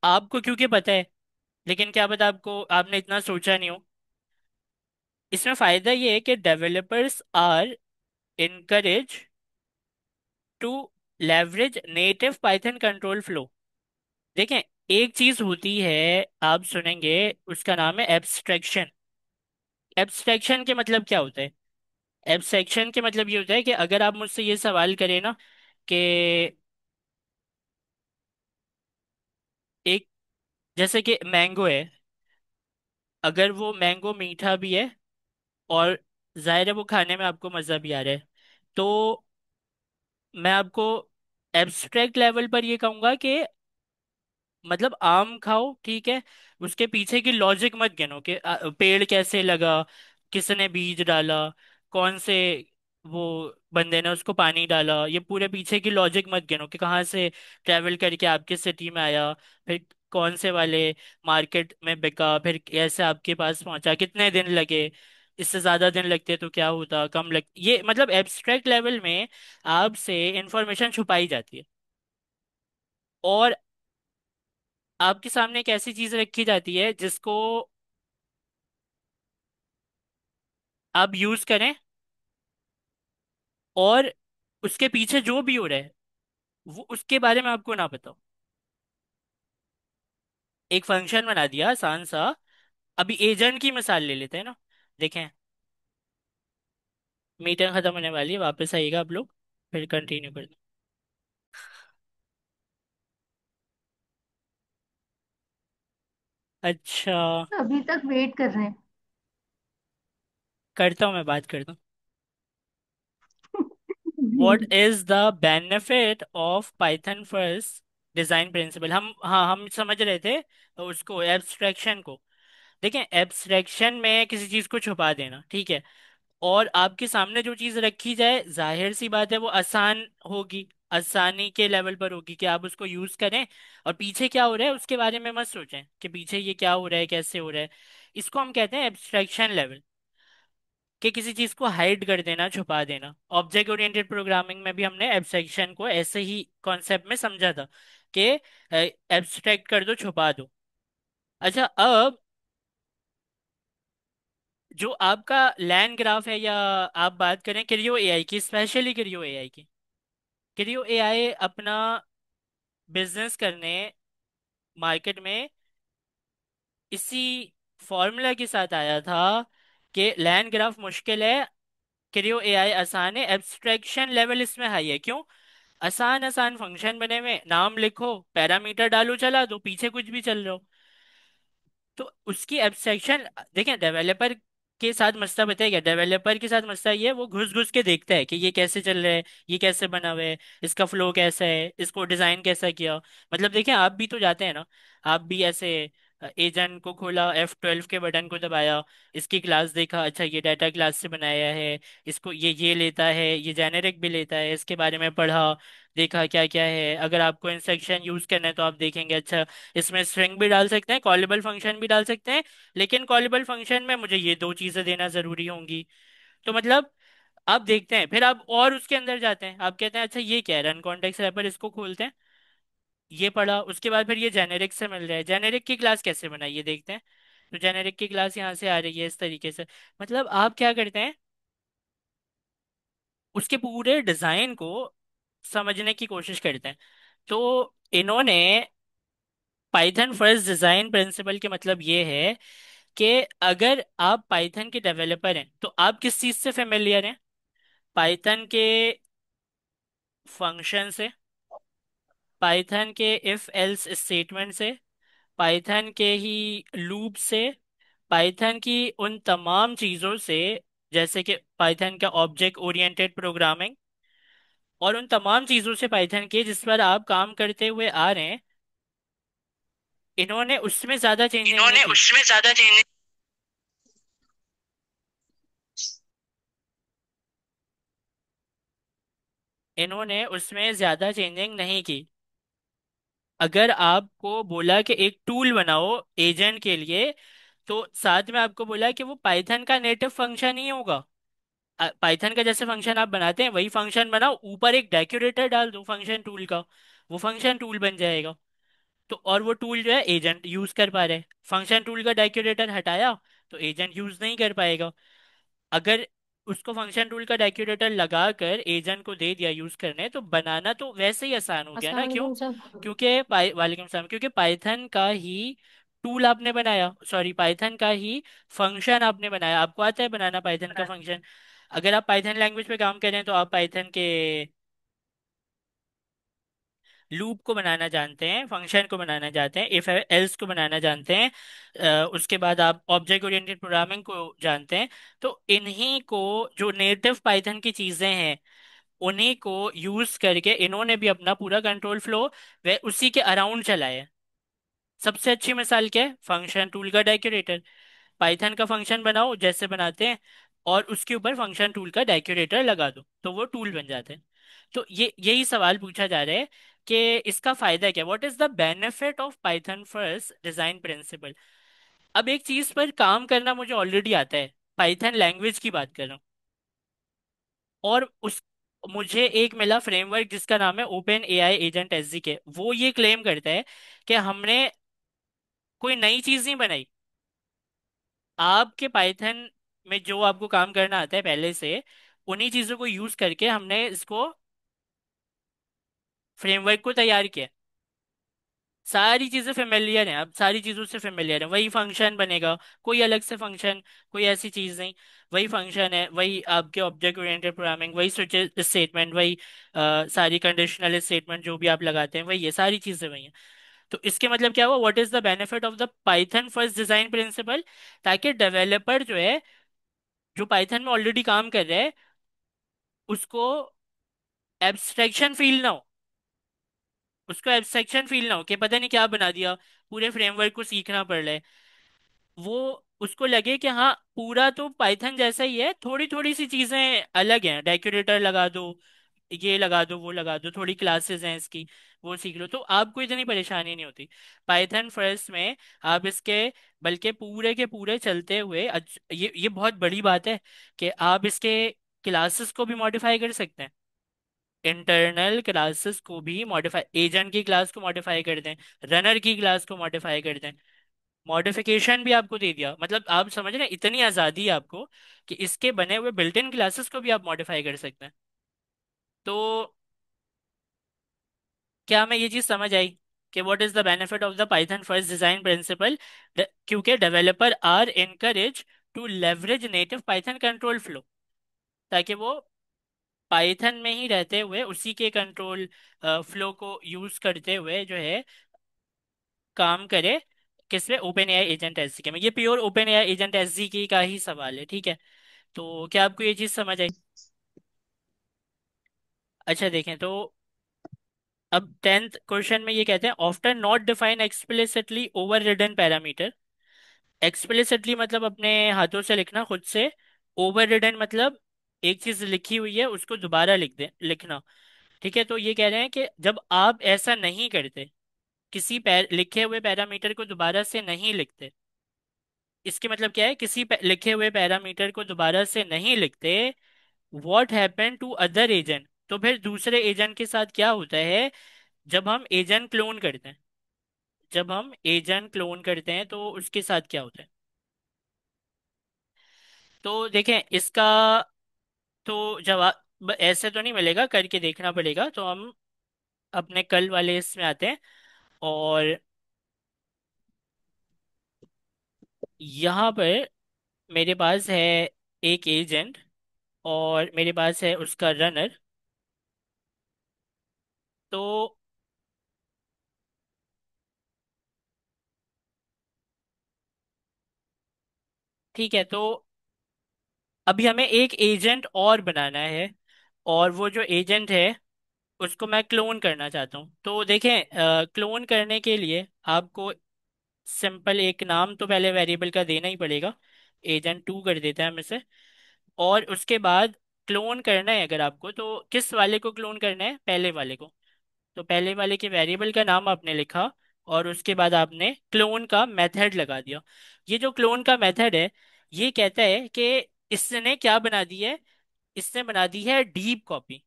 Speaker 1: आपको क्योंकि पता है, लेकिन क्या पता आपको, आपने इतना सोचा नहीं हो। इसमें फायदा ये है कि developers are encourage to leverage native Python control flow. देखें, एक चीज होती है, आप सुनेंगे, उसका नाम है एब्स्ट्रैक्शन। एब्स्ट्रैक्शन के मतलब क्या होता है? एब्स्ट्रैक्शन के मतलब ये होता है कि अगर आप मुझसे ये सवाल करें ना कि एक, जैसे कि मैंगो है, अगर वो मैंगो मीठा भी है और जाहिर है वो खाने में आपको मज़ा भी आ रहा है, तो मैं आपको एब्स्ट्रैक्ट लेवल पर ये कहूंगा कि मतलब आम खाओ, ठीक है, उसके पीछे की लॉजिक मत गिनो कि पेड़ कैसे लगा, किसने बीज डाला, कौन से वो बंदे ने उसको पानी डाला, ये पूरे पीछे की लॉजिक मत गिनो कि कहाँ से ट्रैवल करके आपके सिटी में आया, फिर कौन से वाले मार्केट में बिका, फिर कैसे आपके पास पहुंचा, कितने दिन लगे, इससे ज्यादा दिन लगते तो क्या होता, कम लग, ये मतलब एब्स्ट्रैक्ट लेवल में आपसे इंफॉर्मेशन छुपाई जाती है। और आपके सामने एक ऐसी चीज रखी जाती है जिसको आप यूज करें, और उसके पीछे जो भी हो रहा है वो उसके बारे में आपको ना पता हो। एक फंक्शन बना दिया आसान सा। अभी एजेंट की मिसाल ले लेते हैं ना। देखें, मीटिंग खत्म होने वाली है, वापस आइएगा आप लोग, फिर कंटिन्यू करते हैं। अच्छा,
Speaker 2: अभी तक वेट कर रहे हैं।
Speaker 1: करता हूँ, मैं बात करता हूँ। व्हाट
Speaker 2: जी।
Speaker 1: Is the benefit of Python first design principle? हम, हाँ, हम समझ रहे थे उसको, एब्स्ट्रैक्शन को। देखें, एब्स्ट्रैक्शन में किसी चीज को छुपा देना, ठीक है, और आपके सामने जो चीज रखी जाए, जाहिर सी बात है वो आसान होगी, आसानी के लेवल पर होगी कि आप उसको यूज करें, और पीछे क्या हो रहा है उसके बारे में मत सोचें कि पीछे ये क्या हो रहा है, कैसे हो रहा है। इसको हम कहते हैं एब्स्ट्रैक्शन लेवल, कि किसी चीज को हाइड कर देना, छुपा देना। ऑब्जेक्ट ओरिएंटेड प्रोग्रामिंग में भी हमने एब्स्ट्रैक्शन को ऐसे ही कॉन्सेप्ट में समझा था कि एब्स्ट्रैक्ट कर दो, छुपा दो। अच्छा, अब जो आपका लैंड ग्राफ है, या आप बात करें क्रियो एआई की, स्पेशली क्रियो एआई की, क्रियो एआई अपना बिजनेस करने मार्केट में इसी फॉर्मूला के साथ आया था कि लैंड ग्राफ मुश्किल है, क्रियो एआई आसान है, एब्स्ट्रैक्शन लेवल इसमें हाई है। क्यों? आसान आसान फंक्शन बने हुए, नाम लिखो, पैरामीटर डालो, चला दो, पीछे कुछ भी चल रहा हो। तो उसकी एब्स्ट्रैक्शन, देखें, डेवलपर के साथ मसला बताइए, डेवलपर के साथ मसला ये है, वो घुस घुस के देखता है कि ये कैसे चल रहा है, ये कैसे बना हुआ है, इसका फ्लो कैसा है, इसको डिजाइन कैसा किया। मतलब देखें, आप भी तो जाते हैं ना, आप भी ऐसे एजेंट को खोला, F12 के बटन को दबाया, इसकी क्लास देखा, अच्छा ये डाटा क्लास से बनाया है, इसको ये लेता है, ये जेनेरिक भी लेता है, इसके बारे में पढ़ा, देखा क्या क्या है। अगर आपको इंस्ट्रक्शन यूज करना है तो आप देखेंगे, अच्छा इसमें स्ट्रिंग भी डाल सकते हैं, कॉलेबल फंक्शन भी डाल सकते हैं, लेकिन कॉलेबल फंक्शन में मुझे ये दो चीजें देना जरूरी होंगी। तो मतलब आप देखते हैं, फिर आप और उसके अंदर जाते हैं, आप कहते हैं अच्छा ये क्या है, रन कॉन्टेक्स्ट रैपर, इसको खोलते हैं, ये पढ़ा, उसके बाद फिर ये जेनेरिक से मिल रहा है, जेनेरिक की क्लास कैसे बनाई ये देखते हैं, तो जेनेरिक की क्लास यहाँ से आ रही है इस तरीके से। मतलब आप क्या करते हैं, उसके पूरे डिजाइन को समझने की कोशिश करते हैं। तो इन्होंने पाइथन फर्स्ट डिजाइन प्रिंसिपल के मतलब ये है कि अगर आप पाइथन के डेवलपर हैं तो आप किस चीज से फेमिलियर हैं? पाइथन के फंक्शन से, पाइथन के इफ एल्स स्टेटमेंट से, पाइथन के ही लूप से, पाइथन की उन तमाम चीज़ों से, जैसे कि पाइथन का ऑब्जेक्ट ओरिएंटेड प्रोग्रामिंग और उन तमाम चीज़ों से पाइथन के जिस पर आप काम करते हुए आ रहे हैं, इन्होंने उसमें ज़्यादा चेंजिंग नहीं
Speaker 2: इन्होंने
Speaker 1: की।
Speaker 2: उसमें ज्यादा चेंज।
Speaker 1: इन्होंने उसमें ज़्यादा चेंजिंग नहीं की। अगर आपको बोला कि एक टूल बनाओ एजेंट के लिए, तो साथ में आपको बोला कि वो पाइथन का नेटिव फंक्शन ही होगा। पाइथन का जैसे फंक्शन आप बनाते हैं वही फंक्शन बनाओ, ऊपर एक डेकोरेटर डाल दो फंक्शन टूल का, वो फंक्शन टूल बन जाएगा। तो और वो टूल जो है एजेंट यूज कर पा रहे हैं। फंक्शन टूल का डेकोरेटर हटाया तो एजेंट यूज नहीं कर पाएगा। अगर उसको फंक्शन टूल का डेकोरेटर लगाकर एजेंट को दे दिया यूज करने, तो बनाना तो वैसे ही आसान हो गया
Speaker 2: अस्सलाम
Speaker 1: ना। क्यों?
Speaker 2: वालेकुम सर।
Speaker 1: क्योंकि वालेकुम सलाम, क्योंकि पाइथन का ही टूल आपने बनाया, सॉरी पाइथन का ही फंक्शन आपने बनाया। आपको आता है बनाना पाइथन का फंक्शन। अगर आप पाइथन लैंग्वेज पे काम करें तो आप पाइथन के लूप को बनाना जानते हैं, फंक्शन को बनाना जानते हैं, इफ एल्स को बनाना जानते हैं। उसके बाद आप ऑब्जेक्ट ओरिएंटेड प्रोग्रामिंग को जानते हैं। तो इन्हीं को, जो नेटिव पाइथन की चीजें हैं, उन्हीं को यूज करके इन्होंने भी अपना पूरा कंट्रोल फ्लो वे उसी के अराउंड चलाया है। सबसे अच्छी मिसाल क्या है? फंक्शन टूल का डेकोरेटर। पाइथन का फंक्शन बनाओ जैसे बनाते हैं, और उसके ऊपर फंक्शन टूल का डेकोरेटर लगा दो तो वो टूल बन जाते हैं। तो ये यही सवाल पूछा जा रहा है कि इसका फायदा क्या, what is the benefit of Python first design principle. अब एक चीज पर काम करना मुझे ऑलरेडी आता है, पाइथन लैंग्वेज की बात कर रहा हूँ। और उस मुझे एक मिला फ्रेमवर्क जिसका नाम है ओपन एआई एजेंट एसडीके। वो ये क्लेम करता है कि हमने कोई नई चीज नहीं बनाई। आपके पाइथन में जो आपको काम करना आता है पहले से, उन्हीं चीजों को यूज करके हमने इसको फ्रेमवर्क को तैयार किया। सारी चीजें फेमिलियर हैं, अब सारी चीजों से फेमिलियर है। वही फंक्शन बनेगा, कोई अलग से फंक्शन, कोई ऐसी चीज नहीं। वही फंक्शन है, वही आपके ऑब्जेक्ट ओरिएंटेड प्रोग्रामिंग, वही स्विच स्टेटमेंट, वही सारी कंडीशनल स्टेटमेंट जो भी आप लगाते हैं वही, ये सारी चीजें वही हैं। तो इसके मतलब क्या हुआ, what is the benefit of the Python first design principle. ताकि डेवलपर जो है, जो पाइथन में ऑलरेडी काम कर रहा है, उसको एब्स्ट्रैक्शन फील ना हो। उसको एब्स्ट्रैक्शन फील ना हो कि पता नहीं क्या बना दिया, पूरे फ्रेमवर्क को सीखना पड़ रहा है। वो उसको लगे कि हाँ पूरा तो पाइथन जैसा ही है, थोड़ी थोड़ी सी चीजें अलग हैं, डेकोरेटर लगा दो, ये लगा दो, वो लगा दो, थोड़ी क्लासेस हैं इसकी, वो सीख लो तो आपको इतनी परेशानी नहीं होती। पाइथन फर्स्ट में आप इसके, बल्कि पूरे के पूरे चलते हुए ये बहुत बड़ी बात है कि आप इसके क्लासेस को भी मॉडिफाई कर सकते हैं। इंटरनल क्लासेस को भी मॉडिफाई, एजेंट की क्लास को मॉडिफाई कर दें, रनर की क्लास को मॉडिफाई कर दें। मॉडिफिकेशन भी आपको दे दिया, मतलब आप समझ रहे हैं इतनी आज़ादी है आपको कि इसके बने हुए बिल्ट इन क्लासेस को भी आप मॉडिफाई कर सकते हैं। तो क्या मैं ये चीज़ समझ आई कि what is the benefit of the Python first design principle. क्योंकि developer are encourage to leverage native Python control flow, ताकि वो पाइथन में ही रहते हुए उसी के कंट्रोल फ्लो को यूज करते हुए जो है काम करे। किसमें? ओपन एआई एजेंट एसडीके में। ये pure OpenAI agent SDK का ही सवाल है, ठीक है। तो क्या आपको ये चीज समझ आई? अच्छा देखें तो अब 10th क्वेश्चन में ये कहते हैं, often not define explicitly over ridden parameter. Explicitly मतलब अपने हाथों से लिखना, खुद से। ओवर रिडन मतलब एक चीज लिखी हुई है उसको दोबारा लिख दे लिखना। ठीक है, तो ये कह रहे हैं कि जब आप ऐसा नहीं करते, किसी लिखे हुए पैरामीटर को दोबारा से नहीं लिखते। इसके मतलब क्या है, किसी लिखे हुए पैरामीटर को दोबारा से नहीं लिखते, what happen to other agent. तो फिर दूसरे एजेंट के साथ क्या होता है जब हम एजेंट क्लोन करते हैं। जब हम एजेंट क्लोन करते हैं तो उसके साथ क्या होता है। तो देखें इसका तो जवाब ऐसे तो नहीं मिलेगा, करके देखना पड़ेगा। तो हम अपने कल वाले इसमें आते हैं। और यहाँ पर मेरे पास है एक एजेंट, और मेरे पास है उसका रनर। तो ठीक है, तो अभी हमें एक एजेंट और बनाना है, और वो जो एजेंट है उसको मैं क्लोन करना चाहता हूँ। तो देखें, क्लोन करने के लिए आपको सिंपल एक नाम तो पहले वेरिएबल का देना ही पड़ेगा। एजेंट टू कर देते हैं हम इसे। और उसके बाद क्लोन करना है अगर आपको, तो किस वाले को क्लोन करना है? पहले वाले को। तो पहले वाले के वेरिएबल का नाम आपने लिखा, और उसके बाद आपने क्लोन का मेथड लगा दिया। ये जो क्लोन का मेथड है, ये कहता है कि इसने क्या बना दी है? इसने बना दी है डीप कॉपी।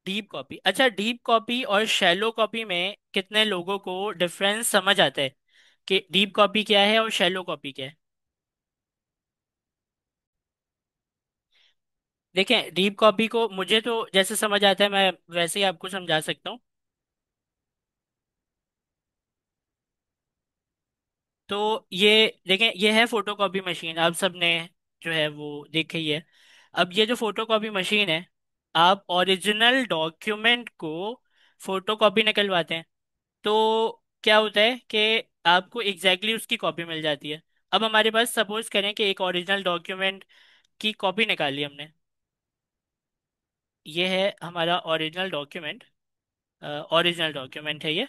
Speaker 1: डीप कॉपी, अच्छा, डीप कॉपी और शैलो कॉपी में कितने लोगों को डिफरेंस समझ आता है कि डीप कॉपी क्या है और शैलो कॉपी क्या है? देखें, डीप कॉपी को मुझे तो जैसे समझ आता है मैं वैसे ही आपको समझा सकता हूँ। तो ये देखें, ये है फोटोकॉपी मशीन, आप सबने जो है वो देखी ही है। अब ये जो फोटोकॉपी मशीन है, आप ओरिजिनल डॉक्यूमेंट को फोटोकॉपी निकलवाते हैं, तो क्या होता है कि आपको एग्जैक्टली उसकी कॉपी मिल जाती है। अब हमारे पास सपोज करें कि एक ओरिजिनल डॉक्यूमेंट की कॉपी निकाली हमने। ये है हमारा ओरिजिनल डॉक्यूमेंट, ओरिजिनल डॉक्यूमेंट है ये।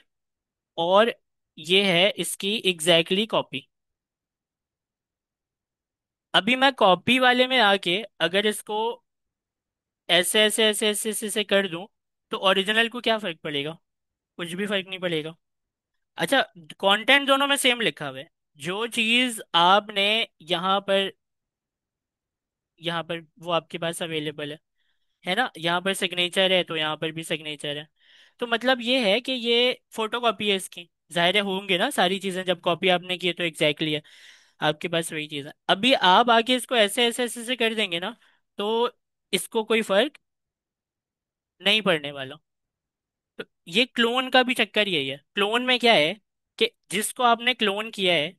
Speaker 1: और ये है इसकी एग्जैक्टली कॉपी। अभी मैं कॉपी वाले में आके अगर इसको ऐसे ऐसे ऐसे ऐसे ऐसे, ऐसे कर दूं, तो ओरिजिनल को क्या फर्क पड़ेगा? कुछ भी फर्क नहीं पड़ेगा। अच्छा, कंटेंट दोनों में सेम लिखा हुआ है। जो चीज आपने यहाँ पर यहाँ पर वो आपके पास अवेलेबल है ना, यहाँ पर सिग्नेचर है तो यहाँ पर भी सिग्नेचर है। तो मतलब ये है कि ये फोटो कॉपी है इसकी। जाहिर है होंगे ना सारी चीजें, जब कॉपी आपने की है तो एग्जैक्टली है आपके पास वही चीज है। अभी आप आके इसको ऐसे ऐसे ऐसे ऐसे कर देंगे ना, तो इसको कोई फर्क नहीं पड़ने वाला। तो ये क्लोन का भी चक्कर यही है। क्लोन में क्या है कि जिसको आपने क्लोन किया है,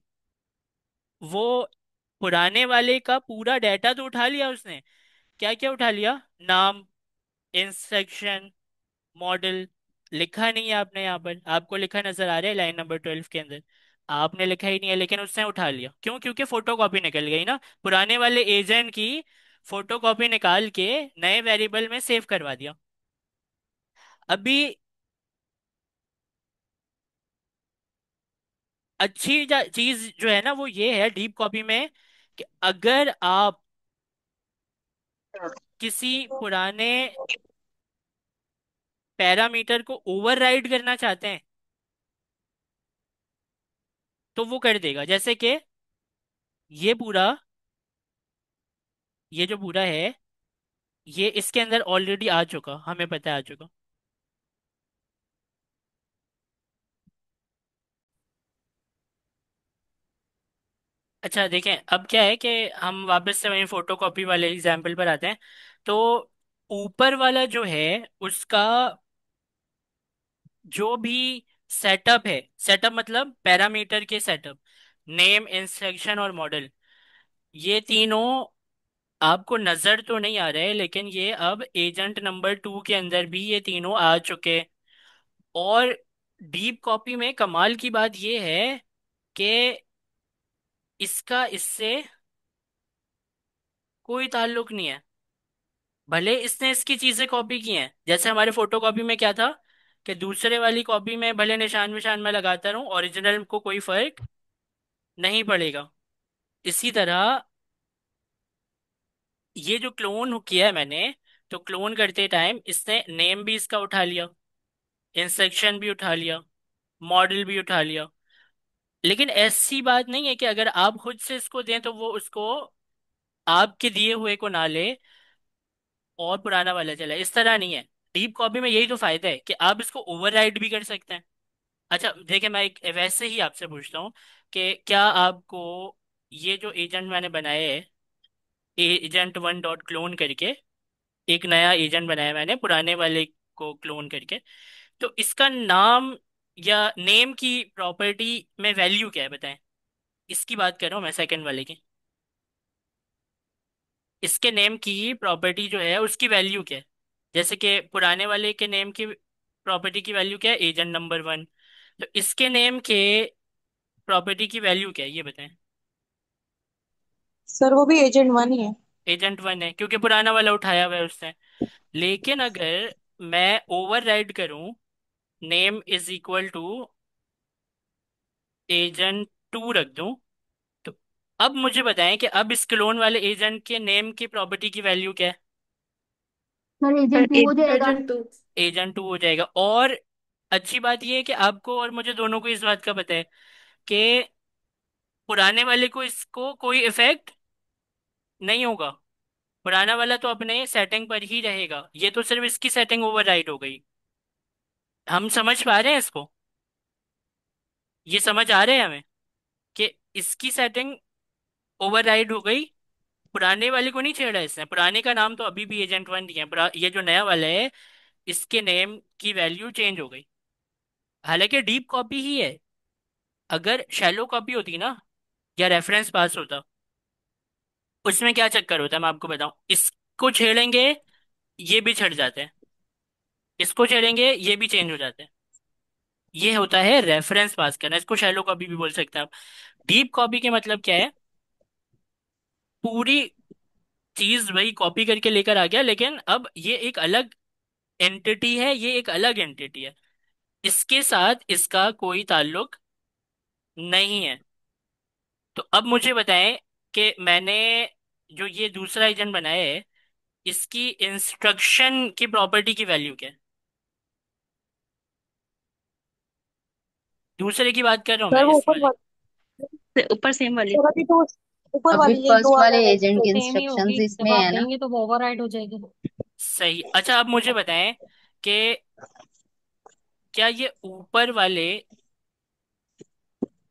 Speaker 1: वो पुराने वाले का पूरा डाटा तो उठा लिया उसने। क्या क्या उठा लिया? नाम, इंस्ट्रक्शन, मॉडल। लिखा नहीं है आपने, यहाँ पर आपको लिखा नजर आ रहा है लाइन नंबर 12 के अंदर। आपने लिखा ही नहीं है, लेकिन उसने उठा लिया। क्यों? क्योंकि फोटो कॉपी निकल गई ना, पुराने वाले एजेंट की फोटो कॉपी निकाल के नए वेरिएबल में सेव करवा दिया। अभी अच्छी चीज जो है ना वो ये है डीप कॉपी में, कि अगर आप किसी पुराने पैरामीटर को ओवरराइड करना चाहते हैं, तो वो कर देगा। जैसे कि ये पूरा, ये जो पूरा है, ये इसके अंदर ऑलरेडी आ चुका, हमें पता है आ चुका। अच्छा देखें, अब क्या है कि हम वापस से वही फोटो कॉपी वाले एग्जाम्पल पर आते हैं। तो ऊपर वाला जो है उसका जो भी सेटअप है, सेटअप मतलब पैरामीटर के सेटअप, नेम, इंस्ट्रक्शन और मॉडल, ये तीनों आपको नजर तो नहीं आ रहे, लेकिन ये अब एजेंट नंबर 2 के अंदर भी ये तीनों आ चुके। और डीप कॉपी में कमाल की बात ये है कि इसका इससे कोई ताल्लुक नहीं है। भले इसने इसकी चीजें कॉपी की हैं, जैसे हमारे फोटो कॉपी में क्या था कि दूसरे वाली कॉपी में भले निशान विशान में लगाता रहूं, ओरिजिनल को कोई फर्क नहीं पड़ेगा। इसी तरह ये जो क्लोन किया है मैंने, तो क्लोन करते टाइम इसने नेम भी इसका उठा लिया, इंस्ट्रक्शन भी उठा लिया, मॉडल भी उठा लिया। लेकिन ऐसी बात नहीं है कि अगर आप खुद से इसको दें तो वो उसको आपके दिए हुए को ना ले और पुराना वाला चला, इस तरह नहीं है। डीप कॉपी में यही तो फायदा है कि आप इसको ओवरराइड भी कर सकते हैं। अच्छा देखिए, मैं एक वैसे ही आपसे पूछता हूँ कि क्या आपको ये जो एजेंट मैंने बनाया है, एजेंट वन डॉट क्लोन करके एक नया एजेंट बनाया मैंने पुराने वाले को क्लोन करके, तो इसका नाम या नेम की प्रॉपर्टी में वैल्यू क्या है बताएं? इसकी बात कर रहा हूँ मैं, सेकंड वाले की। इसके नेम की प्रॉपर्टी जो है उसकी वैल्यू क्या है? जैसे कि पुराने वाले के नेम की प्रॉपर्टी की वैल्यू क्या है? Agent number 1। तो इसके नेम के प्रॉपर्टी की वैल्यू क्या है ये बताएं।
Speaker 2: सर वो भी एजेंट वन ही है।
Speaker 1: एजेंट वन है क्योंकि पुराना वाला उठाया हुआ है उसने। लेकिन अगर मैं ओवर राइड करूं, name is equal to agent two रख दूं, तो अब मुझे बताएं कि अब इस क्लोन वाले एजेंट के नेम की प्रॉपर्टी की वैल्यू क्या है।
Speaker 2: सर
Speaker 3: सर
Speaker 2: एजेंट टू हो जाएगा।
Speaker 3: Agent to.
Speaker 1: एजेंट टू हो जाएगा। और अच्छी बात यह है कि आपको और मुझे दोनों को इस बात का पता है कि पुराने वाले को इसको कोई इफेक्ट नहीं होगा। पुराना वाला तो अपने सेटिंग पर ही रहेगा, ये तो सिर्फ इसकी सेटिंग ओवरराइड हो गई। हम समझ पा रहे हैं इसको, ये समझ आ रहे हैं हमें कि इसकी सेटिंग ओवरराइड हो गई। पुराने वाले को नहीं छेड़ा इसने, पुराने का नाम तो अभी भी एजेंट वन ही है, ये जो नया वाला है इसके नेम की वैल्यू चेंज हो गई। हालांकि डीप कॉपी ही है। अगर शैलो कॉपी होती ना, या रेफरेंस पास होता, उसमें क्या चक्कर होता है मैं आपको बताऊं। इसको छेड़ेंगे ये भी छट जाते हैं, इसको छेड़ेंगे ये भी चेंज हो जाते हैं। ये होता है रेफरेंस पास करना, इसको शैलो कॉपी भी बोल सकते हैं आप। डीप कॉपी के मतलब क्या है, पूरी चीज वही कॉपी करके लेकर आ गया, लेकिन अब ये एक अलग एंटिटी है, ये एक अलग एंटिटी है, इसके साथ इसका कोई ताल्लुक नहीं है। तो अब मुझे बताएं कि मैंने जो ये दूसरा एजेंट बनाया है, इसकी इंस्ट्रक्शन की प्रॉपर्टी की वैल्यू क्या है। दूसरे की बात कर रहा हूँ मैं,
Speaker 2: सर वो
Speaker 1: इस
Speaker 2: ऊपर
Speaker 1: वाले।
Speaker 3: ऊपर सेम वाली।
Speaker 2: सर अभी तो ऊपर
Speaker 3: अभी
Speaker 2: वाली यही दो
Speaker 3: फर्स्ट
Speaker 2: आ
Speaker 3: वाले
Speaker 2: रहा है।
Speaker 3: एजेंट की
Speaker 2: सेम ही
Speaker 3: इंस्ट्रक्शंस
Speaker 2: होगी,
Speaker 3: इसमें
Speaker 2: जब आप
Speaker 3: है ना।
Speaker 2: देंगे तो वो ओवरराइड हो जाएगी।
Speaker 1: सही। अच्छा अब मुझे बताएं कि क्या ये ऊपर वाले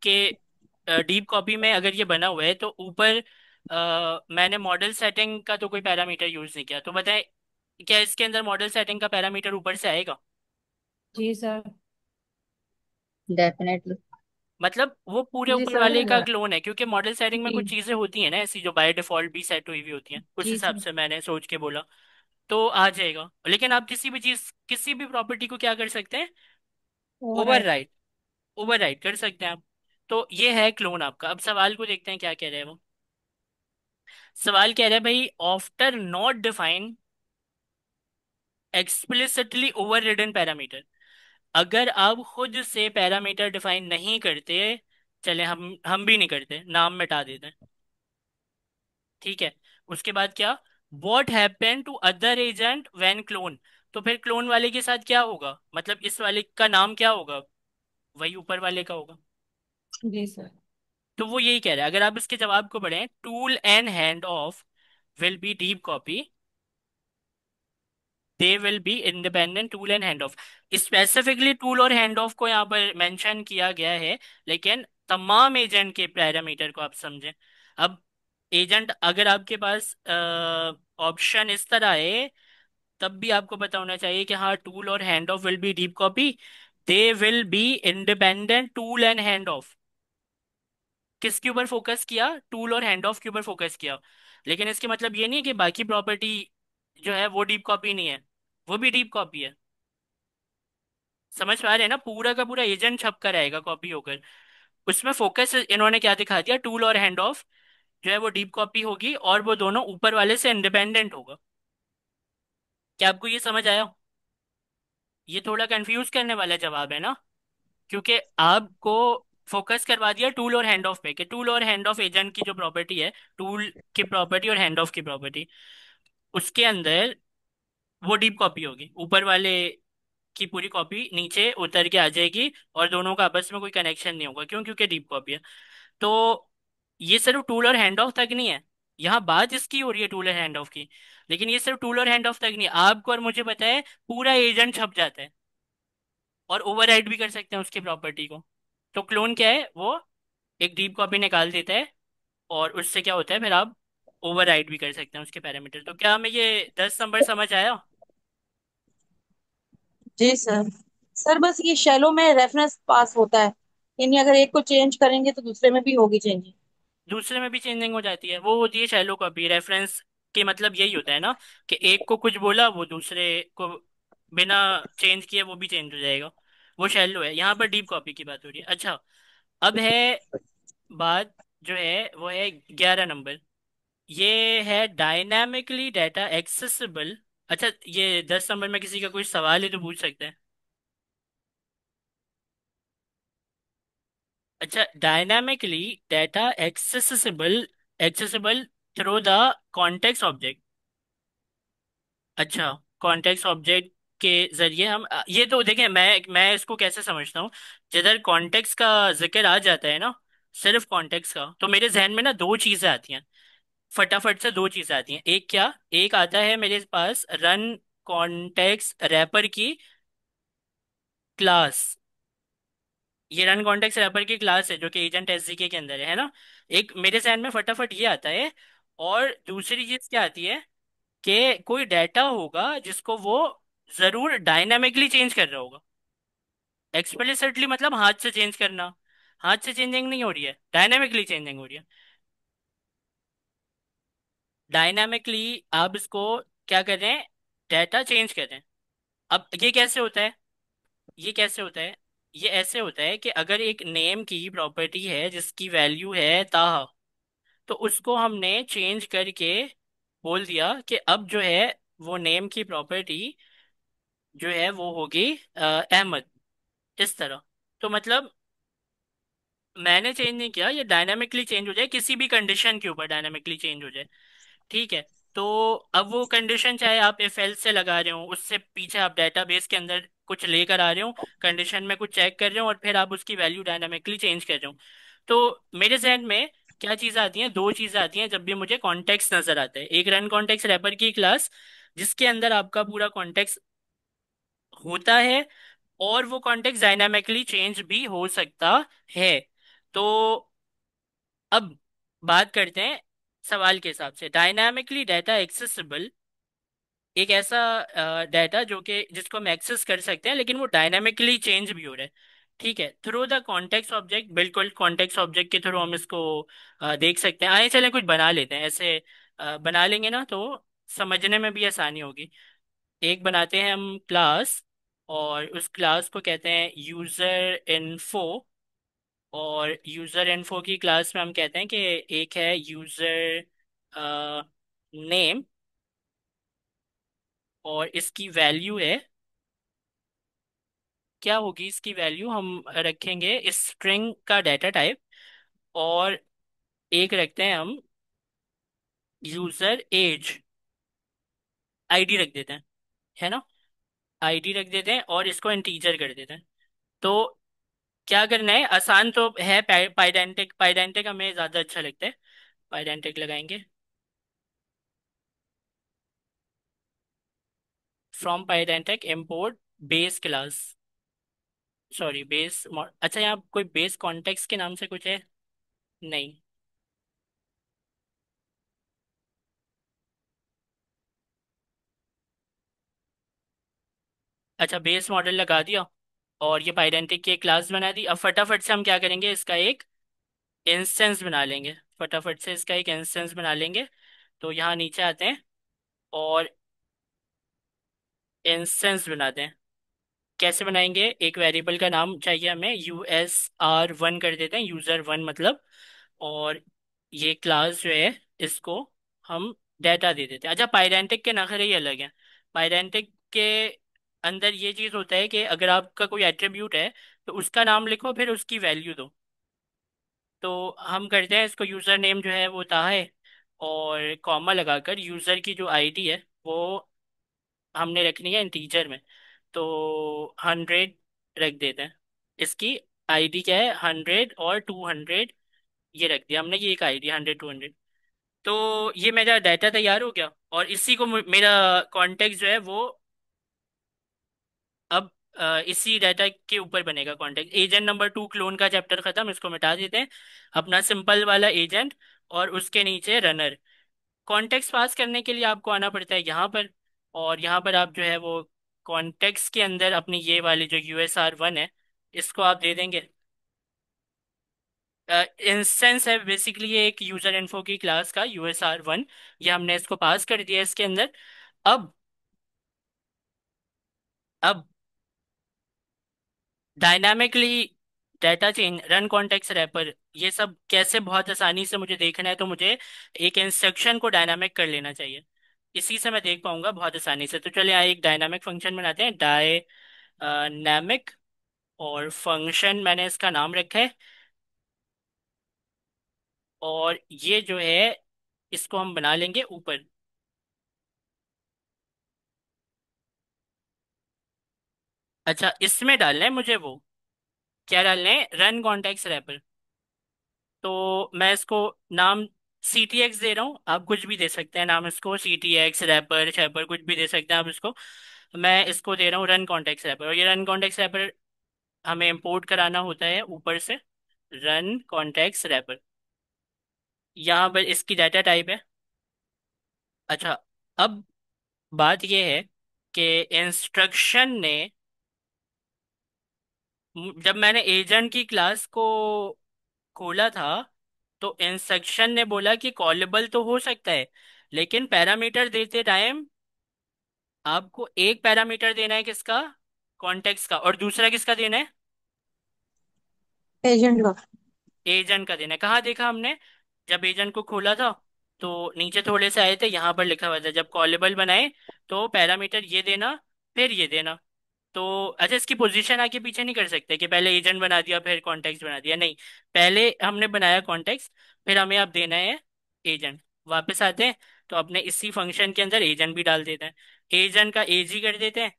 Speaker 1: के डीप कॉपी में अगर ये बना हुआ है तो ऊपर मैंने मॉडल सेटिंग का तो कोई पैरामीटर यूज नहीं किया, तो बताएं क्या इसके अंदर मॉडल सेटिंग का पैरामीटर ऊपर से आएगा।
Speaker 2: जी सर।
Speaker 3: डेफिनेटली।
Speaker 1: मतलब वो पूरे
Speaker 2: जी
Speaker 1: ऊपर
Speaker 2: सर
Speaker 1: वाले का
Speaker 2: आएगा।
Speaker 1: क्लोन है, क्योंकि मॉडल सेटिंग में कुछ
Speaker 2: जी।
Speaker 1: चीजें होती हैं ना ऐसी जो बाय डिफॉल्ट भी सेट हुई हुई होती हैं, उस
Speaker 2: जी
Speaker 1: हिसाब
Speaker 2: सर।
Speaker 1: से मैंने सोच के बोला। तो आ जाएगा। लेकिन आप किसी भी चीज, किसी भी प्रॉपर्टी को क्या कर सकते हैं, over
Speaker 2: override.
Speaker 1: Right, over right कर सकते हैं आप। तो ये है क्लोन आपका। अब सवाल को देखते हैं क्या कह रहे हैं वो। सवाल कह रहा है भाई, after not define explicitly over ridden parameter. अगर आप खुद से पैरामीटर डिफाइन नहीं करते, चले हम भी नहीं करते, नाम मिटा देते हैं, ठीक है। उसके बाद क्या, what happen to other agent when clone. तो फिर क्लोन वाले के साथ क्या होगा, मतलब इस वाले का नाम क्या होगा, वही ऊपर वाले का होगा।
Speaker 2: जी सर।
Speaker 1: तो वो यही कह रहा है। अगर आप इसके जवाब को पढ़ें, tool and hand of will be deep copy, they will be independent tool and hand of. Specifically tool और हैंड ऑफ को यहाँ पर मेंशन किया गया है, लेकिन तमाम एजेंट के पैरामीटर को आप समझें। अब एजेंट अगर आपके पास ऑप्शन इस तरह है, तब भी आपको पता होना चाहिए कि हाँ, टूल और hand of will be deep copy, they will be independent tool and hand of. किसके ऊपर फोकस किया, टूल और हैंड ऑफ के ऊपर फोकस किया। लेकिन इसके मतलब ये नहीं है कि बाकी प्रॉपर्टी जो है वो डीप कॉपी नहीं है, वो भी डीप कॉपी है। समझ पा रहे हैं ना, पूरा का पूरा एजेंट छप कर आएगा कॉपी होकर। उसमें फोकस इन्होंने क्या दिखा दिया, टूल और हैंड ऑफ जो है वो डीप कॉपी होगी, और वो दोनों ऊपर वाले से इंडिपेंडेंट होगा। क्या आपको ये समझ आया। ये थोड़ा कंफ्यूज करने वाला जवाब है ना, क्योंकि आपको फोकस करवा दिया टूल और हैंड ऑफ पे, कि टूल और हैंड ऑफ एजेंट की जो प्रॉपर्टी है, टूल की प्रॉपर्टी और हैंड ऑफ की प्रॉपर्टी, उसके अंदर वो डीप कॉपी होगी, ऊपर वाले की पूरी कॉपी नीचे उतर के आ जाएगी, और दोनों का आपस में कोई कनेक्शन नहीं होगा। क्यों, क्योंकि डीप कॉपी है। तो ये सिर्फ टूल और हैंड ऑफ तक नहीं है, यहाँ बात इसकी हो रही है टूल और हैंड ऑफ की। लेकिन ये सिर्फ टूल और हैंड ऑफ तक नहीं है, आपको और मुझे पता है पूरा एजेंट छप जाता है, और ओवरराइड भी कर सकते हैं उसकी प्रॉपर्टी को। तो क्लोन क्या है, वो एक डीप कॉपी निकाल देता है, और उससे क्या होता है, फिर आप ओवरराइड भी कर सकते हैं उसके पैरामीटर। तो क्या हमें ये 10 नंबर समझ आया।
Speaker 2: जी सर। सर बस ये शैलो में रेफरेंस पास होता है, यानी अगर एक को चेंज करेंगे तो दूसरे में भी होगी चेंजिंग।
Speaker 1: दूसरे में भी चेंजिंग हो जाती है, वो होती है शैलो कॉपी। रेफरेंस के मतलब यही होता है ना, कि एक को कुछ बोला वो दूसरे को बिना चेंज किए वो भी चेंज हो जाएगा। वो शैलो है, यहाँ पर डीप कॉपी की बात हो रही है। अच्छा, अब है बात जो है वो है 11 नंबर। ये है डायनामिकली डाटा एक्सेसिबल। अच्छा, ये 10 नंबर में किसी का कोई सवाल है तो पूछ सकते हैं। अच्छा, dynamically data accessible, accessible through the context object. अच्छा, कॉन्टेक्स्ट ऑब्जेक्ट के जरिए हम ये तो देखें, मैं इसको कैसे समझता हूँ। जिधर कॉन्टेक्स्ट का जिक्र आ जाता है ना, सिर्फ कॉन्टेक्स्ट का, तो मेरे जहन में ना दो चीजें आती हैं। फटाफट से दो चीजें आती हैं। एक क्या, एक आता है मेरे पास रन कॉन्टेक्स्ट रैपर की क्लास। ये रन कॉन्टेक्स्ट रैपर की क्लास है जो कि एजेंट एसडीके के अंदर है ना। एक मेरे जहन में फटाफट ये आता है। और दूसरी चीज क्या आती है कि कोई डाटा होगा जिसको वो जरूर डायनामिकली चेंज कर रहा होगा। एक्सप्लिसिटली मतलब हाथ से चेंज करना, हाथ से चेंजिंग नहीं हो रही है, डायनामिकली चेंजिंग हो रही है। डायनामिकली आप इसको क्या कर रहे हैं, डाटा चेंज कर रहे हैं। अब ये कैसे होता है, ये कैसे होता है, ये ऐसे होता है कि अगर एक नेम की प्रॉपर्टी है जिसकी वैल्यू है ताहा, तो उसको हमने चेंज करके बोल दिया कि अब जो है वो नेम की प्रॉपर्टी जो है वो होगी अहमद, इस तरह। तो मतलब मैंने चेंज नहीं किया, ये डायनामिकली चेंज हो जाए, किसी भी कंडीशन के ऊपर डायनामिकली चेंज हो जाए। ठीक है। तो अब वो कंडीशन चाहे आप इफ एल्स से लगा रहे हो, उससे पीछे आप डेटाबेस के अंदर कुछ लेकर आ रहे हो, कंडीशन में कुछ चेक कर रहे हो और फिर आप उसकी वैल्यू डायनामिकली चेंज कर रहे हो। तो मेरे जहन में क्या चीज़ आती है, दो चीज़ें आती हैं जब भी मुझे कॉन्टेक्स्ट नजर आता है। एक रन कॉन्टेक्स्ट रैपर की क्लास जिसके अंदर आपका पूरा कॉन्टेक्स्ट होता है, और वो कॉन्टेक्स्ट डायनामिकली चेंज भी हो सकता है। तो अब बात करते हैं सवाल के हिसाब से। डायनामिकली डाटा एक्सेसिबल एक ऐसा डाटा जो कि जिसको हम एक्सेस कर सकते हैं लेकिन वो डायनामिकली चेंज भी हो रहा है। ठीक है, थ्रू द कॉन्टेक्स्ट ऑब्जेक्ट, बिल्कुल कॉन्टेक्स्ट ऑब्जेक्ट के थ्रू हम इसको देख सकते हैं। आइए चलें कुछ बना लेते हैं ऐसे। बना लेंगे ना तो समझने में भी आसानी होगी। एक बनाते हैं हम क्लास, और उस क्लास को कहते हैं यूजर इन्फो। और यूजर इन्फो की क्लास में हम कहते हैं कि एक है यूजर नेम, और इसकी वैल्यू है, क्या होगी इसकी वैल्यू, हम रखेंगे स्ट्रिंग का डाटा टाइप। और एक रखते हैं हम यूजर एज, आईडी रख देते हैं, है ना। आईडी रख देते हैं और इसको इंटीजर कर देते हैं। तो क्या करना है, आसान तो है। पाइडेंटिक, पाइडेंटिक हमें ज़्यादा अच्छा लगता है, पाइडेंटिक लगाएंगे। From Pydantic import base class, sorry base. अच्छा, यहाँ कोई बेस कॉन्टेक्स्ट के नाम से कुछ है? नहीं। अच्छा, बेस मॉडल लगा दिया और ये पाइडेंटिक की एक क्लास बना दी। अब फटाफट से हम क्या करेंगे, इसका एक इंस्टेंस बना लेंगे। फटाफट से इसका एक इंस्टेंस बना लेंगे। तो यहाँ नीचे आते हैं और इंस्टेंस बनाते हैं। कैसे बनाएंगे, एक वेरिएबल का नाम चाहिए हमें, USR1 कर देते हैं, यूजर 1 मतलब। और ये क्लास जो है इसको हम डाटा दे देते हैं। अच्छा, पाइडेंटिक के नखरे ही अलग हैं। पाइडेंटिक के अंदर ये चीज़ होता है कि अगर आपका कोई एट्रीब्यूट है तो उसका नाम लिखो फिर उसकी वैल्यू दो। तो हम करते हैं इसको, यूज़र नेम जो है वो ताहा है, और कॉमा लगाकर यूज़र की जो आईडी है वो हमने रखनी है इंटीजर में। तो 100 रख देते हैं। इसकी आईडी क्या है, 100 और 200, ये रख दिया हमने। ये एक आईडी 100 200। तो ये मेरा डाटा तैयार हो गया, और इसी को मेरा कॉन्टेक्स्ट जो है वो अब इसी डाटा के ऊपर बनेगा कॉन्टेक्स्ट। एजेंट नंबर 2 क्लोन का चैप्टर खत्म, इसको मिटा देते हैं। अपना सिंपल वाला एजेंट, और उसके नीचे रनर। कॉन्टेक्स्ट पास करने के लिए आपको आना पड़ता है यहाँ पर, और यहाँ पर आप जो है वो कॉन्टेक्स्ट के अंदर अपनी ये वाली जो USR1 है इसको आप दे देंगे। इंस्टेंस है बेसिकली, ये एक यूजर इन्फो की क्लास का USR1, ये हमने इसको पास कर दिया इसके अंदर। अब अब dynamically data change, run context wrapper, ये सब कैसे बहुत आसानी से मुझे देखना है, तो मुझे एक इंस्ट्रक्शन को डायनामिक कर लेना चाहिए। इसी से मैं देख पाऊंगा बहुत आसानी से। तो चलिए आइए एक डायनामिक फंक्शन बनाते हैं, डायनामिक। और फंक्शन मैंने इसका नाम रखा है। और ये जो है, इसको हम बना लेंगे ऊपर। अच्छा, इसमें डालना है मुझे वो, क्या डालना है, रन कॉन्टेक्स्ट रैपर। तो मैं इसको नाम सी टी एक्स दे रहा हूँ, आप कुछ भी दे सकते हैं नाम इसको, सी टी एक्स रैपर शैपर कुछ भी दे सकते हैं आप इसको। मैं इसको दे रहा हूँ रन कॉन्टेक्स्ट रैपर, और ये रन कॉन्टेक्स्ट रैपर हमें इंपोर्ट कराना होता है ऊपर से। रन कॉन्टेक्स्ट रैपर, यहाँ पर इसकी डाटा टाइप है। अच्छा, अब बात यह है कि इंस्ट्रक्शन ने, जब मैंने एजेंट की क्लास को खोला था, तो इंस्ट्रक्शन ने बोला कि कॉलेबल तो हो सकता है, लेकिन पैरामीटर देते टाइम आपको एक पैरामीटर देना है किसका, कॉन्टेक्स्ट का, और दूसरा किसका देना है,
Speaker 2: एजेंट का।
Speaker 1: एजेंट का देना है। कहाँ देखा हमने, जब एजेंट को खोला था तो नीचे थोड़े से आए थे, यहाँ पर लिखा हुआ था जब कॉलेबल बनाए तो पैरामीटर ये देना, फिर ये देना। तो अच्छा, इसकी पोजीशन आगे पीछे नहीं कर सकते कि पहले एजेंट बना दिया फिर कॉन्टेक्स्ट बना दिया, नहीं। पहले हमने बनाया कॉन्टेक्स्ट, फिर हमें अब देना है एजेंट। वापस आते हैं, तो अपने इसी फंक्शन के अंदर एजेंट भी डाल देते हैं। एजेंट का एजी कर देते हैं,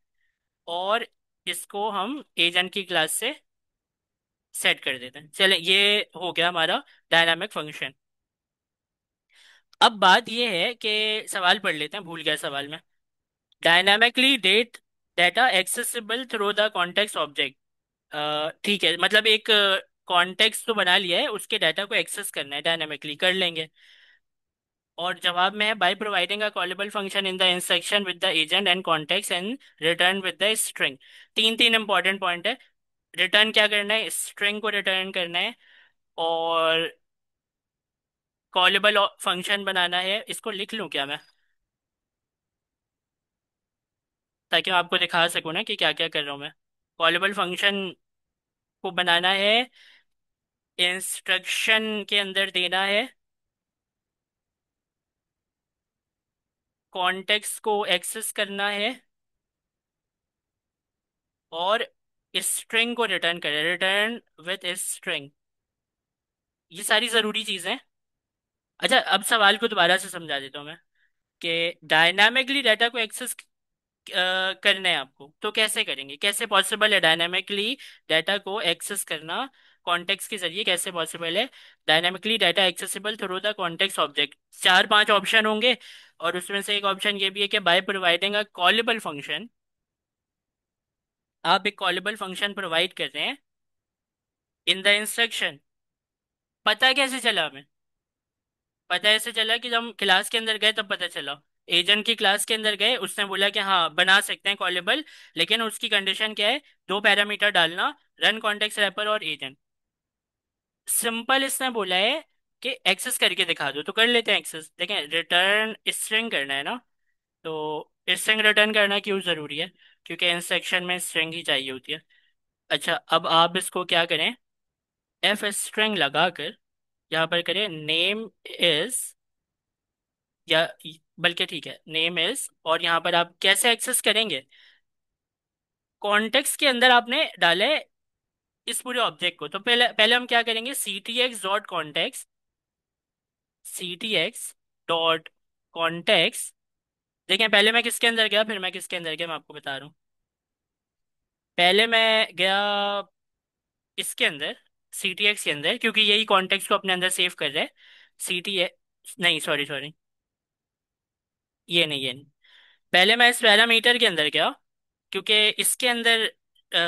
Speaker 1: और इसको हम एजेंट की क्लास से सेट कर देते हैं। चले, ये हो गया हमारा डायनामिक फंक्शन। अब बात ये है कि सवाल पढ़ लेते हैं, भूल गया सवाल में। Dynamically date data accessible through the context object. ठीक है, मतलब एक कॉन्टेक्स्ट तो बना लिया है, उसके डाटा को एक्सेस करना है, डायनामिकली कर लेंगे। और जवाब में है by providing a callable function in the instruction with the agent and context and return with the string. तीन तीन इंपॉर्टेंट पॉइंट है। रिटर्न क्या करना है, स्ट्रिंग को रिटर्न करना है, और कॉलेबल फंक्शन बनाना है। इसको लिख लूँ क्या मैं, ताकि मैं आपको दिखा सकूँ ना कि क्या क्या कर रहा हूँ मैं। कॉलेबल फंक्शन को बनाना है, इंस्ट्रक्शन के अंदर देना है, कॉन्टेक्स्ट को एक्सेस करना है, और स्ट्रिंग को रिटर्न करें, रिटर्न विथ स्ट्रिंग। ये सारी ज़रूरी चीज़ें हैं। अच्छा, अब सवाल को दोबारा से समझा देता हूँ मैं, कि डायनामिकली डाटा को एक्सेस करना है आपको, तो कैसे करेंगे, कैसे पॉसिबल है डायनामिकली डाटा को एक्सेस करना कॉन्टेक्स्ट के जरिए, कैसे पॉसिबल है dynamically data accessible through the context object. चार पांच ऑप्शन होंगे, और उसमें से एक ऑप्शन ये भी है कि by providing a callable function, आप एक कॉलेबल फंक्शन प्रोवाइड कर रहे हैं इन द इंस्ट्रक्शन। पता कैसे चला हमें, पता ऐसे चला कि जब हम क्लास के अंदर गए तब पता चला। एजेंट की क्लास के अंदर गए, उसने बोला कि हाँ बना सकते हैं कॉलेबल, लेकिन उसकी कंडीशन क्या है, दो पैरामीटर डालना, रन कॉन्टेक्स्ट रैपर और एजेंट। सिंपल इसने बोला है कि एक्सेस करके दिखा दो, तो कर लेते हैं एक्सेस। देखें, रिटर्न स्ट्रिंग करना है ना, तो स्ट्रिंग रिटर्न करना क्यों ज़रूरी है, क्योंकि इंस्ट्रक्शन में स्ट्रिंग ही चाहिए होती है। अच्छा, अब आप इसको क्या करें, एफ स्ट्रिंग लगाकर यहाँ पर करें नेम इज, या बल्कि ठीक है, नेम इज, और यहाँ पर आप कैसे एक्सेस करेंगे, कॉन्टेक्स्ट के अंदर आपने डाला है इस पूरे ऑब्जेक्ट को। तो पहले पहले हम क्या करेंगे, C T X dot context, C T X dot context. देखें, पहले मैं किसके अंदर गया, फिर मैं किसके अंदर गया, मैं आपको बता रहा हूँ। पहले मैं गया इसके अंदर, सी टी एक्स के अंदर, क्योंकि यही कॉन्टेक्स्ट को अपने अंदर सेव कर रहा है। सी टी नहीं, सॉरी सॉरी, ये नहीं। पहले मैं इस पैरामीटर के अंदर गया, क्योंकि इसके अंदर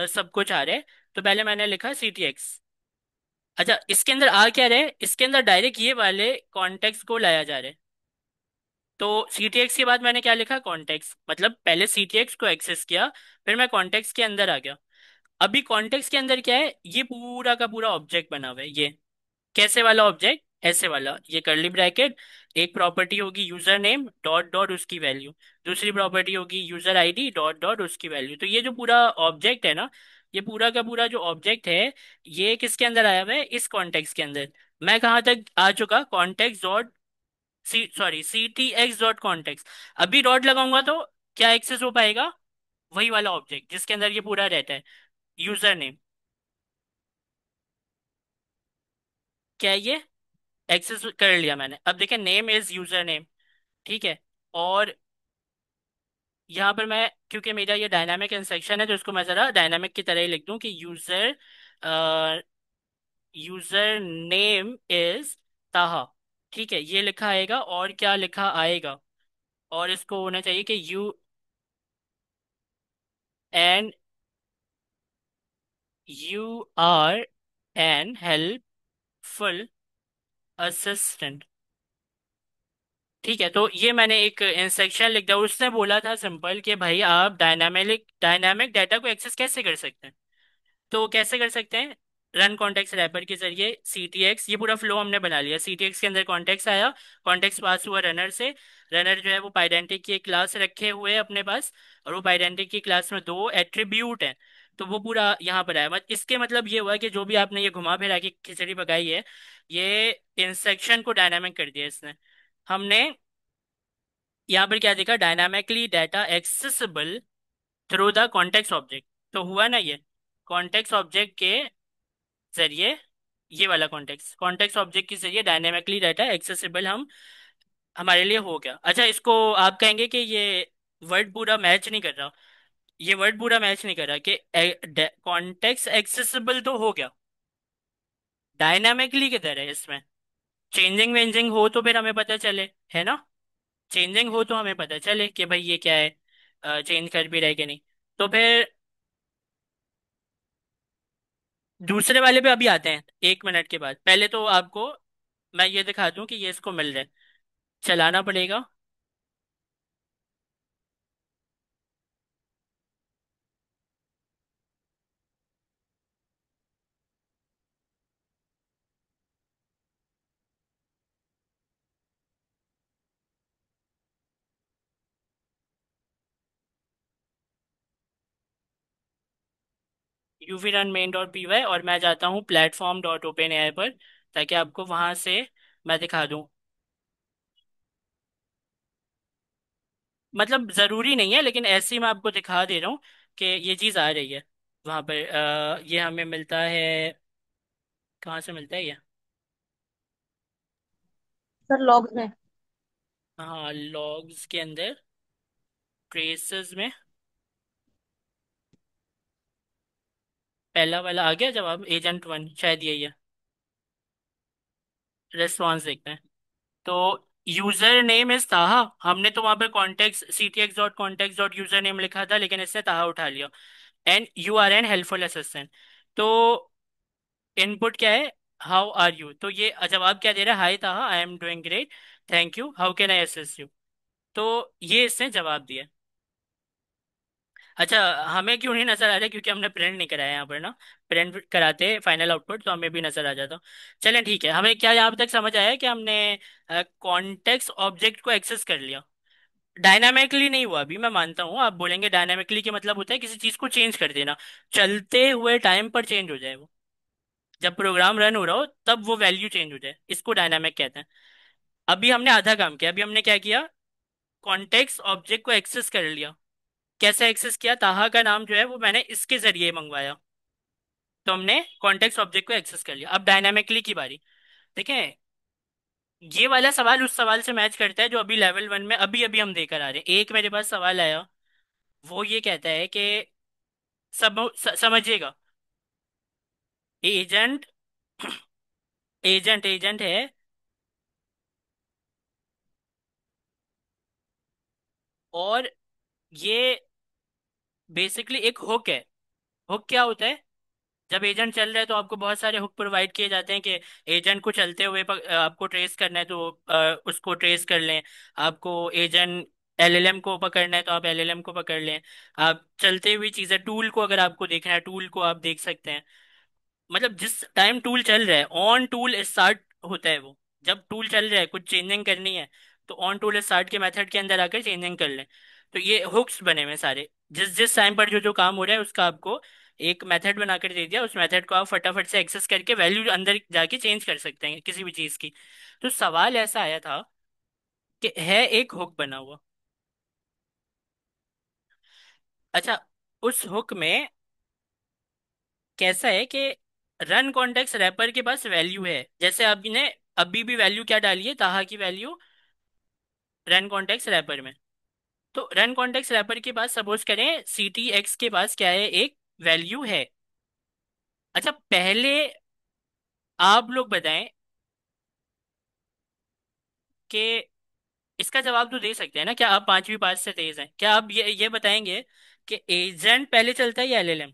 Speaker 1: सब कुछ आ रहा है। तो पहले मैंने लिखा सी टी एक्स। अच्छा, इसके अंदर आ क्या रहा है, इसके अंदर डायरेक्ट ये वाले कॉन्टेक्स्ट को लाया जा रहा है। तो सी टी एक्स के बाद मैंने क्या लिखा, कॉन्टेक्स्ट, मतलब पहले सी टी एक्स को एक्सेस किया, फिर मैं कॉन्टेक्स्ट के अंदर आ गया। अभी कॉन्टेक्स्ट के अंदर क्या है, ये पूरा का पूरा ऑब्जेक्ट बना हुआ है। ये कैसे वाला ऑब्जेक्ट, ऐसे वाला, ये करली ब्रैकेट, एक प्रॉपर्टी होगी यूजर नेम डॉट डॉट उसकी वैल्यू, दूसरी प्रॉपर्टी होगी यूजर आईडी डॉट डॉट उसकी वैल्यू। तो ये जो पूरा ऑब्जेक्ट है ना, ये पूरा का पूरा जो ऑब्जेक्ट है ये किसके अंदर आया हुआ है, इस कॉन्टेक्स्ट के अंदर। मैं कहाँ तक आ चुका, context dot C T X dot context. अभी डॉट लगाऊंगा तो क्या एक्सेस हो पाएगा, वही वाला ऑब्जेक्ट जिसके अंदर ये पूरा रहता है, यूजर नेम। क्या है ये, एक्सेस कर लिया मैंने। अब देखिए नेम इज यूजर नेम, ठीक है। और यहाँ पर मैं, क्योंकि मेरा ये डायनामिक इंस्ट्रक्शन है तो इसको मैं जरा डायनामिक की तरह ही लिख दूं कि यूजर नेम इज ताहा। ठीक है, ये लिखा आएगा, और क्या लिखा आएगा, और इसको होना चाहिए कि and you are an helpful assistant. ठीक है, तो ये मैंने एक इंस्ट्रक्शन लिख दिया। उसने बोला था सिंपल कि भाई आप डायनामिक डाटा को एक्सेस कैसे कर सकते हैं। तो कैसे कर सकते हैं, रन कॉन्टेक्स्ट रैपर के जरिए सी टी एक्स, ये पूरा फ्लो हमने बना लिया। सी टी एक्स के अंदर कॉन्टेक्स्ट आया, कॉन्टेक्स्ट पास हुआ रनर से। रनर जो है वो पाइडेंटिक की एक क्लास रखे हुए है अपने पास, और वो पाइडेंटिक की क्लास में दो एट्रीब्यूट हैं। तो वो पूरा यहाँ पर आया। इसके मतलब ये हुआ कि जो भी आपने ये घुमा फिरा के खिचड़ी पकाई है, ये इंस्ट्रक्शन को डायनामिक कर दिया इसने। हमने यहाँ पर क्या देखा, dynamically data accessible through the context object. तो हुआ ना ये, कॉन्टेक्स्ट ऑब्जेक्ट के जरिए, ये वाला कॉन्टेक्स्ट ऑब्जेक्ट के जरिए डायनेमिकली डाटा एक्सेसिबल हम हमारे लिए हो गया। अच्छा, इसको आप कहेंगे कि ये वर्ड पूरा मैच नहीं कर रहा। ये वर्ड पूरा मैच नहीं कर रहा कि कॉन्टेक्स्ट एक्सेसिबल तो हो गया, डायनामिकली किधर है इसमें। चेंजिंग वेंजिंग हो तो फिर हमें पता चले, है ना। चेंजिंग हो तो हमें पता चले कि भाई ये क्या है, चेंज कर भी रहे कि नहीं। तो फिर दूसरे वाले पे अभी आते हैं 1 मिनट के बाद। पहले तो आपको मैं ये दिखा दूं कि ये इसको मिल रहा है, चलाना पड़ेगा। UV run main dot P Y, और मैं जाता हूँ प्लेटफॉर्म डॉट ओपन एआई पर, ताकि आपको वहां से मैं दिखा दूँ। मतलब ज़रूरी नहीं है, लेकिन ऐसे ही मैं आपको दिखा दे रहा हूँ कि ये चीज़ आ रही है वहां पर। ये हमें मिलता है, कहाँ से मिलता है ये।
Speaker 2: सर लॉग्स में।
Speaker 1: हाँ, लॉग्स के अंदर ट्रेसेस में पहला वाला आ गया जवाब, एजेंट 1 शायद यही है। रेस्पॉन्स देखते हैं। तो यूजर नेम इज ताहा, हमने तो वहां पे context C T X dot context dot user name लिखा था, लेकिन इसने ताहा उठा लिया। And you are an helpful assistant. तो इनपुट क्या है, हाउ आर यू, तो ये जवाब क्या दे रहा है, हाय ताहा I am doing great, thank you, how can I assist you. तो ये इसने जवाब दिया। अच्छा, हमें क्यों नहीं नजर आ रहा, क्योंकि हमने प्रिंट नहीं कराया यहाँ पर ना। प्रिंट कराते फाइनल आउटपुट तो हमें भी नजर आ जाता। चलें ठीक है, हमें क्या यहाँ तक समझ आया कि हमने कॉन्टेक्स्ट ऑब्जेक्ट को एक्सेस कर लिया। डायनामिकली नहीं हुआ अभी, मैं मानता हूँ। आप बोलेंगे डायनामिकली के मतलब होता है किसी चीज को चेंज कर देना, चलते हुए टाइम पर चेंज हो जाए वो, जब प्रोग्राम रन हो रहा हो तब वो वैल्यू चेंज हो जाए, इसको डायनामिक कहते हैं। अभी हमने आधा काम किया। अभी हमने क्या किया, कॉन्टेक्स्ट ऑब्जेक्ट को एक्सेस कर लिया। कैसे एक्सेस किया, ताहा का नाम जो है वो मैंने इसके जरिए मंगवाया, तो हमने कॉन्टेक्स्ट ऑब्जेक्ट को एक्सेस कर लिया। अब डायनामिकली की बारी। देखें, ये वाला सवाल उस सवाल से मैच करता है जो अभी लेवल 1 में अभी अभी हम देकर आ रहे हैं। एक मेरे पास सवाल आया, वो ये कहता है कि समझिएगा, एजेंट एजेंट है, और ये बेसिकली एक हुक है। हुक क्या होता है, जब एजेंट चल रहा है तो आपको बहुत सारे हुक प्रोवाइड किए जाते हैं कि एजेंट को चलते हुए आपको ट्रेस करना है तो उसको ट्रेस कर लें। आपको एजेंट एलएलएम को पकड़ना है तो आप एलएलएम को पकड़ लें। आप चलते हुई चीजें, टूल को अगर आपको देखना है टूल को आप देख सकते हैं। मतलब जिस टाइम टूल चल रहा है, ऑन टूल स्टार्ट होता है वो। जब टूल चल रहा है कुछ चेंजिंग करनी है तो ऑन टूल स्टार्ट के मेथड के अंदर आकर चेंजिंग कर लें। तो ये हुक्स बने हुए हैं सारे, जिस जिस टाइम पर जो जो काम हो रहा है उसका आपको एक मेथड बनाकर दे दिया, उस मेथड को आप फटाफट से एक्सेस करके वैल्यू अंदर जाके चेंज कर सकते हैं किसी भी चीज की। तो सवाल ऐसा आया था कि है एक हुक बना हुआ। अच्छा, उस हुक में कैसा है कि रन कॉन्टेक्स्ट रैपर के पास वैल्यू है, जैसे आपने अभी भी वैल्यू क्या डाली है, ताहा की वैल्यू रन कॉन्टेक्स्ट रैपर में। तो रन कॉन्टेक्स्ट रैपर के पास सपोज करें सी टी एक्स के पास क्या है, एक वैल्यू है। अच्छा, पहले आप लोग बताएं कि इसका जवाब तो दे सकते हैं ना, क्या आप पांचवी पास से तेज हैं? क्या आप ये बताएंगे कि एजेंट पहले चलता है या एलएलएम?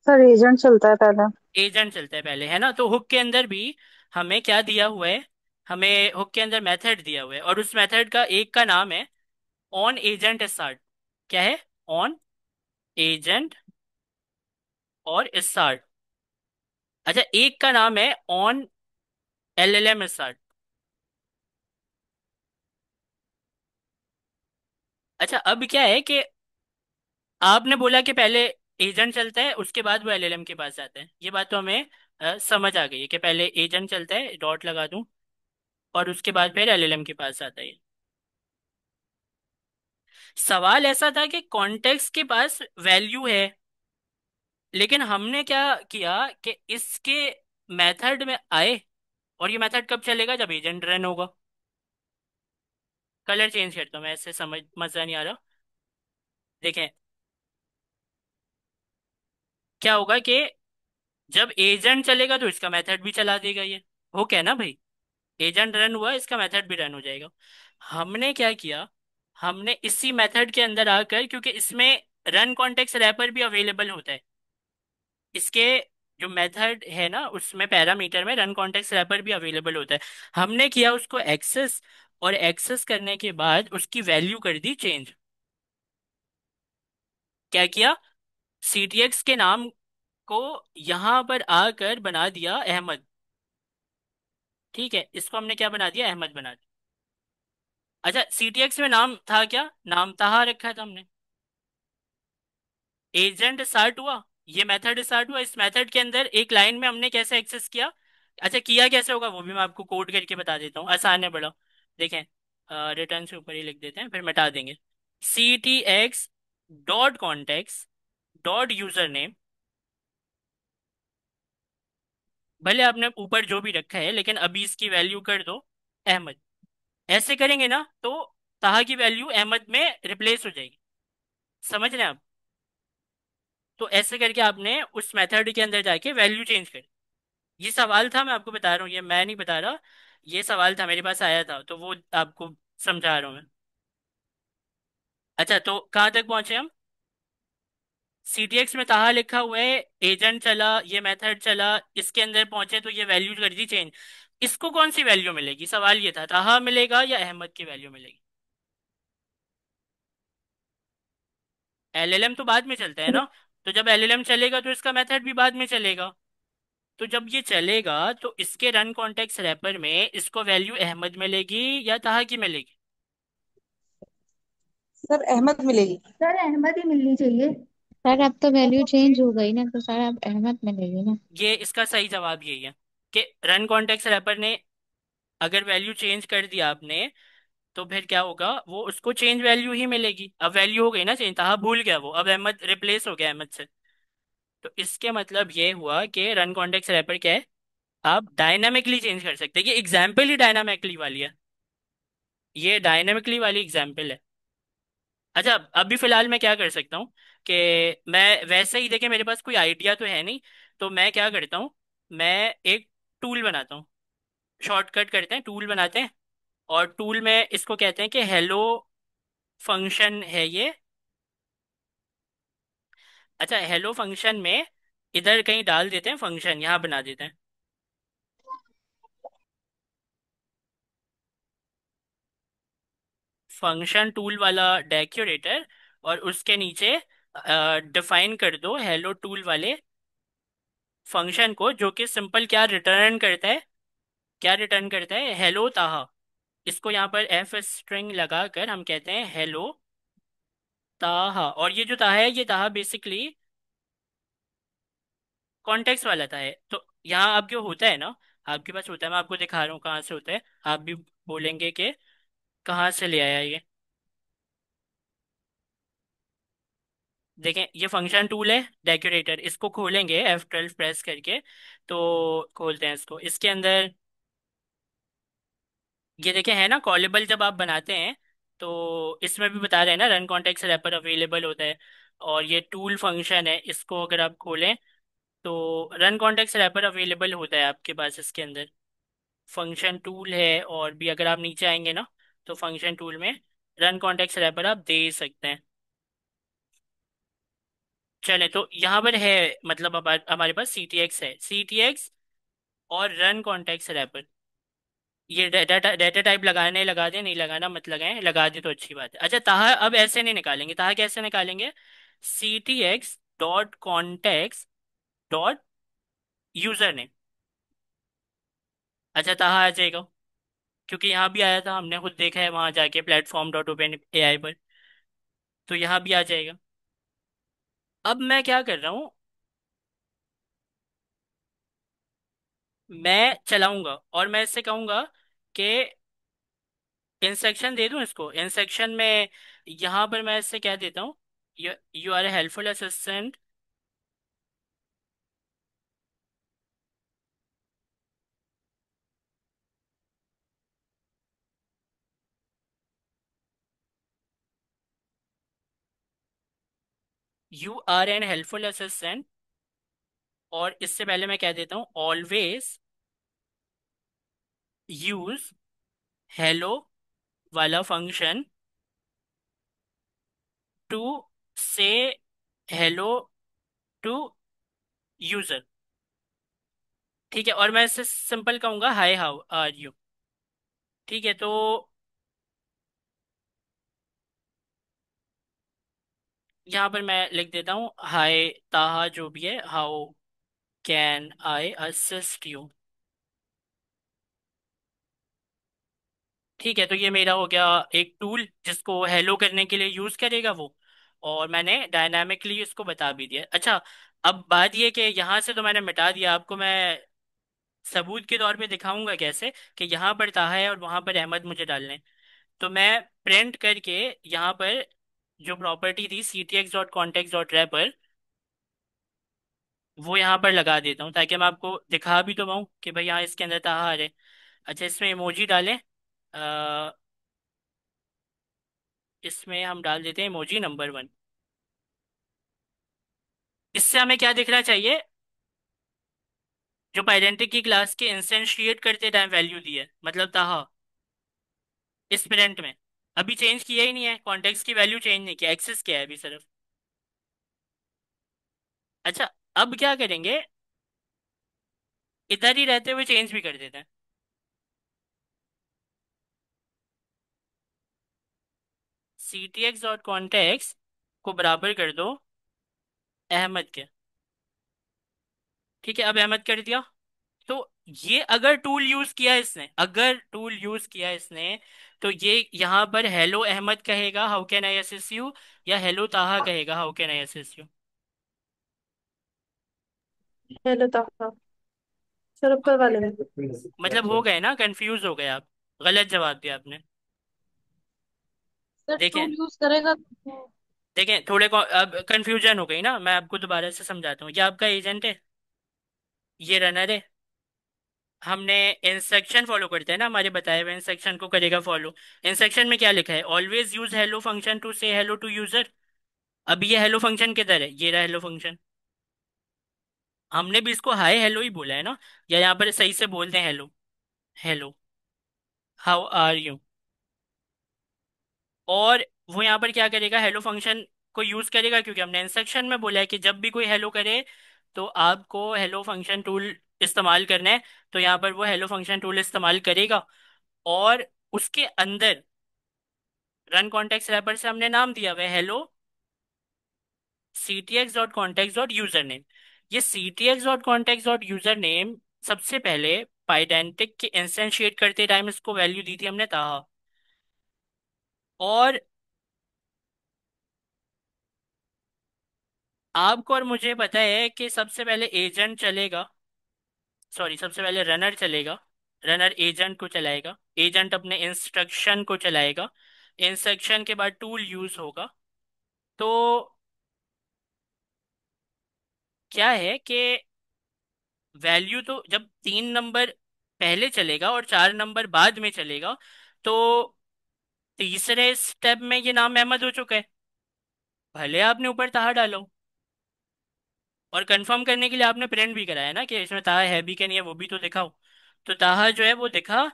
Speaker 2: सर एजेंट चलता है पहले।
Speaker 1: एजेंट चलता है पहले, है ना। तो हुक के अंदर भी हमें क्या दिया हुआ है, हमें हुक के अंदर मेथड दिया हुआ है, और उस मेथड का एक का नाम है ऑन एजेंट स्टार्ट। क्या है? ऑन एजेंट और स्टार्ट। अच्छा, एक का नाम है ऑन एलएलएम स्टार्ट। अच्छा, अब क्या है कि आपने बोला कि पहले एजेंट चलता है उसके बाद वो एलएलएम के पास जाता है, ये बात तो हमें समझ आ गई है कि पहले एजेंट चलता है, डॉट लगा दूं, और उसके बाद फिर एलएलएम के पास आता है। सवाल ऐसा था कि कॉन्टेक्स्ट के पास वैल्यू है, लेकिन हमने क्या किया कि इसके मेथड में आए, और ये मेथड कब चलेगा, जब एजेंट रन होगा। कलर चेंज करता हूँ मैं, ऐसे समझ मजा नहीं आ रहा। देखें क्या होगा कि जब एजेंट चलेगा तो इसका मेथड भी चला देगा ये। हो क्या ना भाई, एजेंट रन हुआ, इसका मेथड भी रन हो जाएगा। हमने क्या किया, हमने इसी मेथड के अंदर आकर, क्योंकि इसमें रन कॉन्टेक्स्ट रैपर भी अवेलेबल होता है, इसके जो मेथड है ना उसमें पैरामीटर में रन कॉन्टेक्स्ट रैपर भी अवेलेबल होता है। हमने किया उसको एक्सेस, और एक्सेस करने के बाद उसकी वैल्यू कर दी चेंज। क्या किया, सीटीएक्स के नाम को यहां पर आकर बना दिया अहमद। ठीक है, इसको हमने क्या बना दिया, अहमद बना दिया। अच्छा, सीटीएक्स में नाम था क्या, नाम ताहा रखा था हमने। एजेंट स्टार्ट हुआ, ये मेथड स्टार्ट हुआ, इस मेथड के अंदर एक लाइन में हमने कैसे एक्सेस किया। अच्छा, किया कैसे होगा वो भी मैं आपको कोड करके बता देता हूँ, आसान है बड़ा। देखें, रिटर्न से ऊपर ही लिख देते हैं, फिर मिटा देंगे। C T X dot context dot user name, भले आपने ऊपर जो भी रखा है, लेकिन अभी इसकी वैल्यू कर दो अहमद। ऐसे करेंगे ना तो ताहा की वैल्यू अहमद में रिप्लेस हो जाएगी। समझ रहे हैं आप? तो ऐसे करके आपने उस मेथड के अंदर जाके वैल्यू चेंज कर। ये सवाल था, मैं आपको बता रहा हूँ, ये मैं नहीं बता रहा, ये सवाल था मेरे पास आया था, तो वो आपको समझा रहा हूँ मैं। अच्छा, तो कहाँ तक पहुंचे हम, सीटीएक्स में ताहा लिखा हुआ है, एजेंट चला, ये मेथड चला, इसके अंदर पहुंचे तो ये वैल्यू कर दी चेंज। इसको कौन सी वैल्यू मिलेगी, सवाल ये था, ताहा मिलेगा या अहमद की वैल्यू मिलेगी। एलएलएम तो बाद में चलता है ना, तो जब एलएलएम चलेगा तो इसका मेथड भी बाद में चलेगा। तो जब ये चलेगा तो इसके रन कॉन्टेक्स्ट रैपर में इसको वैल्यू अहमद मिलेगी या ताहा की मिलेगी।
Speaker 2: सर अहमद मिलेगी।
Speaker 3: सर अहमद ही मिलनी चाहिए। सर अब तो वैल्यू चेंज हो गई ना, तो सर अब अहमद मिलेगी ना।
Speaker 1: ये इसका सही जवाब यही है कि रन कॉन्टेक्स्ट रैपर ने अगर वैल्यू चेंज कर दिया आपने, तो फिर क्या होगा, वो उसको चेंज वैल्यू ही मिलेगी। अब वैल्यू हो गई ना चेंज, ताहा भूल गया वो, अब अहमद रिप्लेस हो गया अहमद से। तो इसके मतलब ये हुआ कि रन कॉन्टेक्स्ट रैपर क्या है, आप डायनामिकली चेंज कर सकते हैं। ये एग्जाम्पल ही डायनामिकली वाली है, ये डायनामिकली वाली एग्जाम्पल है। अच्छा, अभी फिलहाल मैं क्या कर सकता हूँ कि मैं वैसे ही, देखे मेरे पास कोई आइडिया तो है नहीं, तो मैं क्या करता हूँ, मैं एक टूल बनाता हूँ। शॉर्टकट करते हैं, टूल बनाते हैं, और टूल में इसको कहते हैं कि हेलो फंक्शन है ये। अच्छा, हेलो फंक्शन में इधर कहीं डाल देते हैं, फंक्शन यहाँ बना देते हैं, फंक्शन टूल वाला डेकोरेटर, और उसके नीचे डिफाइन कर दो हेलो टूल वाले फंक्शन को, जो कि सिंपल क्या रिटर्न करता है, क्या रिटर्न करता है, हेलो ताहा। इसको यहाँ पर एफ स्ट्रिंग लगाकर हम कहते हैं हेलो ताहा, और ये जो ताहा है, ये ताहा बेसिकली कॉन्टेक्स्ट वाला था है। तो यहाँ आपके होता है ना, आपके पास होता है, मैं आपको दिखा रहा हूँ कहाँ से होता है। आप भी बोलेंगे कि कहाँ से ले आया ये। देखें, ये फंक्शन टूल है डेकोरेटर, इसको खोलेंगे F12 प्रेस करके। तो खोलते हैं इसको, इसके अंदर ये देखें है ना कॉलेबल, जब आप बनाते हैं तो इसमें भी बता रहे हैं ना रन कॉन्टेक्स्ट रैपर अवेलेबल होता है। और ये टूल फंक्शन है, इसको अगर आप खोलें तो रन कॉन्टेक्स्ट रैपर अवेलेबल होता है आपके पास इसके अंदर। फंक्शन टूल है, और भी अगर आप नीचे आएंगे ना तो फंक्शन टूल में रन कॉन्टेक्स्ट रैपर आप दे सकते हैं। चले, तो यहाँ पर है, मतलब अब हमारे पास CTX है, CTX और रन कॉन्टेक्स्ट रैपर। ये डाटा डाटा टाइप लगाने लगा दे, नहीं लगाना मत लगाएं, लगा दे तो अच्छी बात है। अच्छा, ताहा अब ऐसे नहीं निकालेंगे, ताहा कैसे निकालेंगे? CTX.context.यूजर नेम। अच्छा, ताहा आ जाएगा, क्योंकि यहाँ भी आया था, हमने खुद देखा है वहां जाके platform.open AI पर। तो यहाँ भी आ जाएगा। अब मैं क्या कर रहा हूँ, मैं चलाऊंगा और मैं इससे कहूंगा कि इंस्ट्रक्शन दे दूं इसको। इंस्ट्रक्शन में यहाँ पर मैं इससे कह देता हूँ, you are a helpful assistant, you are an helpful assistant. और इससे पहले मैं कह देता हूँ ऑलवेज यूज हेलो वाला function to say hello to user. ठीक है, और मैं इससे सिंपल कहूंगा हाय हाउ आर यू। ठीक है, तो यहाँ पर मैं लिख देता हूँ हाय ताहा, जो भी है, how can I assist you. ठीक है, तो ये मेरा हो गया एक टूल जिसको हेलो करने के लिए यूज करेगा वो। और मैंने डायनामिकली इसको बता भी दिया। अच्छा, अब बात ये कि यहाँ से तो मैंने मिटा दिया, आपको मैं सबूत के तौर पे दिखाऊंगा कैसे कि यहाँ पर ताहा है और वहां पर अहमद मुझे डालने हैं। तो मैं प्रिंट करके यहाँ पर जो प्रॉपर्टी थी CTX.context.wrapper, वो यहाँ पर लगा देता हूँ, ताकि मैं आपको दिखा भी तो पाऊँ कि भाई यहाँ इसके अंदर ताहा आ रहे। अच्छा, इसमें इमोजी डालें। इसमें हम डाल देते हैं इमोजी नंबर 1। इससे हमें क्या दिखना चाहिए? जो पाइडेंटिक की क्लास के इंस्टेंशिएट करते टाइम वैल्यू दी है, मतलब ताहा, इस पेरेंट में अभी चेंज किया ही नहीं है, कॉन्टेक्स्ट की वैल्यू चेंज नहीं किया, एक्सेस किया है अभी सिर्फ। अच्छा, अब क्या करेंगे, इधर ही रहते हुए चेंज भी कर देते हैं। CTX.context को बराबर कर दो अहमद के। ठीक है, अब अहमद कर दिया। तो ये अगर टूल यूज किया इसने, अगर टूल यूज किया इसने, तो ये यहाँ पर हेलो अहमद कहेगा how can I assist you, या हेलो ताहा कहेगा how can I assist you.
Speaker 2: Hello ताहा। सर ऊपर वाले में।
Speaker 1: मतलब हो गए ना, कंफ्यूज हो गए आप, गलत जवाब दिया आपने।
Speaker 2: सर
Speaker 1: देखें,
Speaker 2: टूल यूज करेगा तो।
Speaker 1: देखें थोड़े अब कंफ्यूजन हो गई ना, मैं आपको दोबारा से समझाता हूँ। ये आपका एजेंट है, ये रनर है। हमने इंस्ट्रक्शन फॉलो करते हैं ना, हमारे बताए हुए इंस्ट्रक्शन को करेगा फॉलो। इंस्ट्रक्शन में क्या लिखा है? Always use hello function to say hello to user. अब ये हेलो फंक्शन किधर है? ये रहा हेलो फंक्शन। हमने भी इसको हाय हेलो ही बोला है ना, या यहाँ पर सही से बोलते हैं hello. Hello, how are you. और वो यहाँ पर क्या करेगा, हेलो फंक्शन को यूज करेगा, क्योंकि हमने इंस्ट्रक्शन में बोला है कि जब भी कोई हेलो करे तो आपको हेलो फंक्शन टूल इस्तेमाल करना है। तो यहाँ पर वो हेलो फंक्शन टूल इस्तेमाल करेगा, और उसके अंदर रन कॉन्टेक्स्ट रैपर से हमने नाम दिया हुआ है हेलो CTX.context.यूजर नेम। ये CTX.context.यूजर नेम सबसे पहले पाइडेंटिक के इंस्टेंशिएट करते टाइम इसको वैल्यू दी थी हमने ताहा। और आपको और मुझे पता है कि सबसे पहले एजेंट चलेगा, सॉरी सबसे पहले रनर चलेगा, रनर एजेंट को चलाएगा, एजेंट अपने इंस्ट्रक्शन को चलाएगा, इंस्ट्रक्शन के बाद टूल यूज होगा। तो क्या है कि वैल्यू तो जब 3 नंबर पहले चलेगा और 4 नंबर बाद में चलेगा, तो तीसरे स्टेप में ये नाम अहमद हो चुका है, भले आपने ऊपर ताहा डालो। और कंफर्म करने के लिए आपने प्रिंट भी कराया ना कि इसमें ताहा है भी कि नहीं है, वो भी तो दिखाओ। तो ताहा जो है वो दिखा,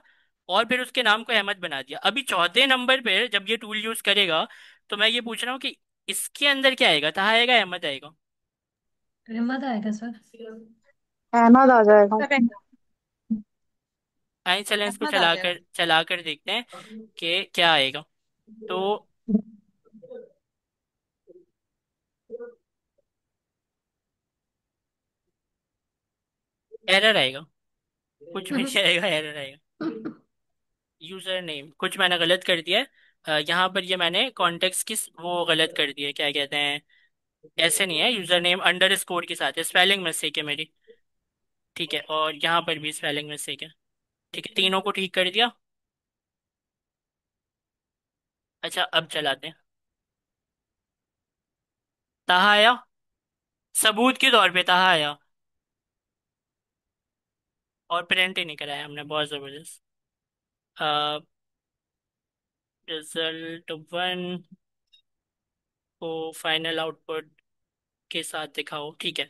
Speaker 1: और फिर उसके नाम को अहमद बना दिया। अभी चौथे नंबर पे जब ये टूल यूज करेगा, तो मैं ये पूछ रहा हूँ कि इसके अंदर क्या आएगा, ताहा आएगा अहमद आएगा?
Speaker 3: अहमद आएगा सर।
Speaker 2: अहमद आ जाएगा।
Speaker 1: आइए चलें इसको
Speaker 2: अहमद आ जाएगा।
Speaker 1: चलाकर चलाकर देखते हैं कि क्या आएगा। तो एरर आएगा, कुछ भी नहीं आएगा, एरर आएगा। यूजर नेम कुछ मैंने गलत कर दिया है। यहाँ पर ये मैंने कॉन्टेक्स्ट की वो गलत कर दी है, क्या कहते हैं, ऐसे नहीं है, यूजर नेम अंडर स्कोर के साथ है, स्पेलिंग मिस्टेक है मेरी। ठीक है, और यहाँ पर भी स्पेलिंग मिस्टेक है। ठीक है, तीनों को ठीक कर दिया। अच्छा अब चलाते हैं। ताहा आया, सबूत के तौर पे ताहा आया, और प्रिंट ही नहीं कराया हमने, बहुत जबरदस्त। रिजल्ट 1 को फाइनल आउटपुट के साथ दिखाओ, ठीक है।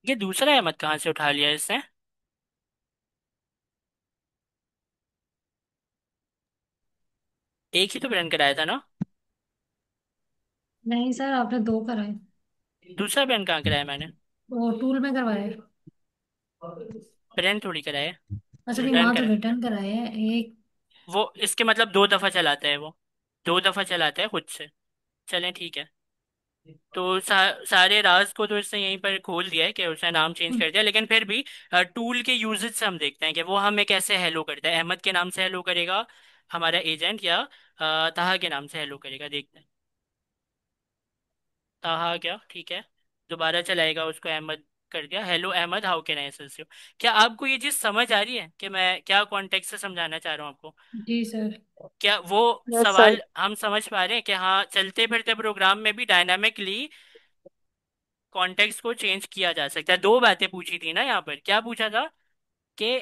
Speaker 1: ये दूसरा अहमद कहाँ से उठा लिया इसने? एक ही तो प्रिंट कराया था ना?
Speaker 3: नहीं सर, आपने दो कराए।
Speaker 1: दूसरा प्रिंट कहाँ कराया मैंने?
Speaker 3: वो टूल में करवाए।
Speaker 1: प्रिंट थोड़ी कराया,
Speaker 3: अच्छा नहीं,
Speaker 1: रिटर्न
Speaker 3: वहां तो
Speaker 1: करा।
Speaker 3: रिटर्न कराए हैं एक।
Speaker 1: वो इसके मतलब 2 दफा चलाता है वो, 2 दफा चलाता है खुद से। चलें ठीक है। तो सारे राज को तो इसने यहीं पर खोल दिया है कि उसने नाम चेंज कर दिया, लेकिन फिर भी टूल के यूजेज से हम देखते हैं कि वो हमें कैसे हेलो करता है। अहमद के नाम से हेलो करेगा हमारा एजेंट, या ताहा के नाम से हेलो करेगा, देखते हैं। ताहा क्या, ठीक है, दोबारा चलाएगा, उसको अहमद कर दिया, hello Ahmed how can I assist you. क्या आपको ये चीज़ समझ आ रही है कि मैं क्या कॉन्टेक्स्ट से समझाना चाह रहा हूँ आपको?
Speaker 3: जी सर।
Speaker 1: क्या वो
Speaker 2: यस सर।
Speaker 1: सवाल हम समझ पा रहे हैं कि हाँ चलते फिरते प्रोग्राम में भी डायनामिकली कॉन्टेक्स्ट को चेंज किया जा सकता है? दो बातें पूछी थी ना यहाँ पर, क्या पूछा था कि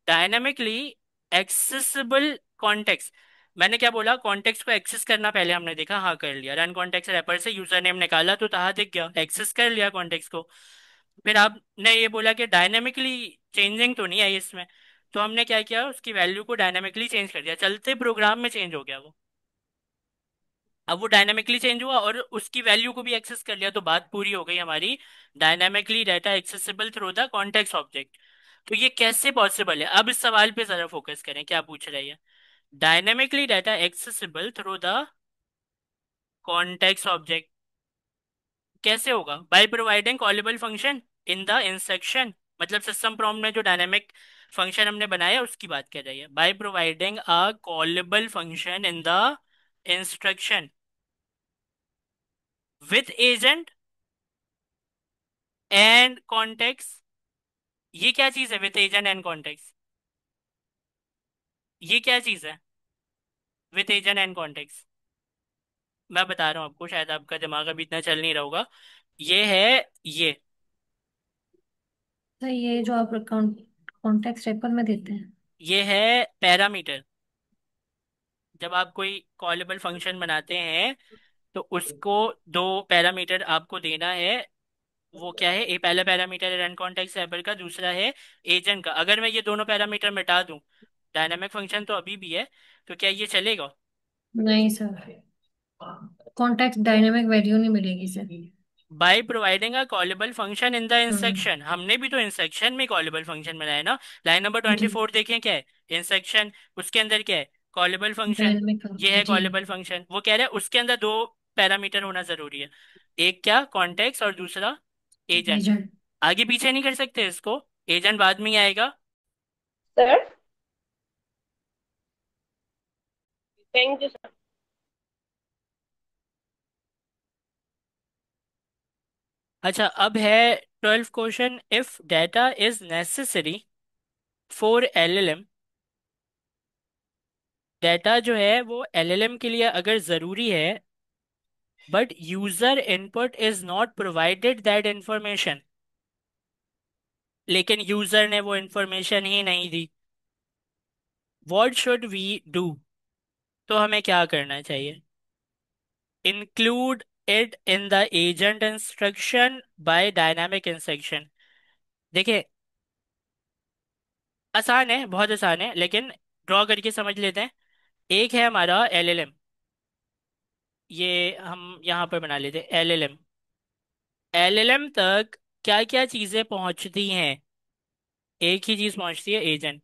Speaker 1: डायनामिकली एक्सेसिबल कॉन्टेक्स्ट। मैंने क्या बोला, कॉन्टेक्स्ट को एक्सेस करना पहले हमने देखा, हाँ कर लिया, रन कॉन्टेक्स्ट रैपर से यूजर नेम निकाला तो ताहा दिख गया, एक्सेस कर लिया कॉन्टेक्स्ट को। फिर आपने ये बोला कि डायनेमिकली चेंजिंग तो नहीं आई इसमें, तो हमने क्या किया, उसकी वैल्यू को डायनेमिकली चेंज कर दिया, चलते प्रोग्राम में चेंज हो गया वो। अब वो डायनेमिकली चेंज हुआ और उसकी वैल्यू को भी एक्सेस कर लिया, तो बात पूरी हो गई हमारी, dynamically data accessible through the context object. तो ये कैसे पॉसिबल है, अब इस सवाल पे जरा फोकस करें, क्या पूछ रही है। Dynamically data accessible through the context object कैसे होगा? By providing callable function in the instruction, मतलब सिस्टम प्रॉम्प्ट में जो डायनेमिक फंक्शन हमने बनाया उसकी बात कर रही है, by providing a callable function in the instruction with agent and context. ये क्या चीज है विथ एजेंट एंड कॉन्टेक्स्ट? ये क्या चीज है विथ एजेंट एंड कॉन्टेक्स्ट? मैं बता रहा हूँ आपको, शायद आपका दिमाग अभी इतना चल नहीं रहा होगा। ये है ये
Speaker 3: सर ये जो आप कॉन्टेक्स्ट रेपर में देते हैं।
Speaker 1: ये है पैरामीटर। जब आप कोई कॉलेबल फंक्शन बनाते हैं तो उसको दो पैरामीटर आपको देना है। वो क्या है, ए पहला पैरामीटर है रन कॉन्टेक्स्ट रेपर का, दूसरा है एजेंट का। अगर मैं ये दोनों पैरामीटर मिटा दूं, डायनामिक फंक्शन तो अभी भी है, तो क्या ये चलेगा?
Speaker 3: नहीं सर, कॉन्टेक्स्ट डायनेमिक वैल्यू नहीं मिलेगी sir.
Speaker 1: By providing a callable function in the
Speaker 3: hmm.
Speaker 1: Instruction, हमने भी तो इंस्ट्रक्शन में कॉलेबल फंक्शन बनाया ना। लाइन नंबर 24 देखें, क्या है इंस्ट्रक्शन, उसके अंदर क्या है, कॉलेबल फंक्शन।
Speaker 3: डायनेमिक
Speaker 1: ये है
Speaker 3: जी।
Speaker 1: कॉलेबल फंक्शन, वो कह रहा है उसके अंदर दो पैरामीटर होना जरूरी है, एक क्या कॉन्टेक्स्ट और दूसरा एजेंट।
Speaker 3: एजेंट।
Speaker 1: आगे पीछे नहीं कर सकते इसको, एजेंट बाद में ही आएगा।
Speaker 2: Sir thank you.
Speaker 1: अच्छा, अब है 12th question, if data is necessary for LLM. Data जो है वो एलएलएम के लिए अगर जरूरी है, but user input is not provided that information, लेकिन यूजर ने वो इंफॉर्मेशन ही नहीं दी, व्हाट शुड वी डू? तो हमें क्या करना चाहिए? Include it in the agent instruction by dynamic instruction. देखिए, आसान है, बहुत आसान है, लेकिन ड्रॉ करके समझ लेते हैं। एक है हमारा एलएलएम, ये हम यहाँ पर बना लेते हैं एलएलएम। एलएलएम तक क्या क्या चीजें पहुंचती हैं? एक ही चीज पहुंचती है, एजेंट।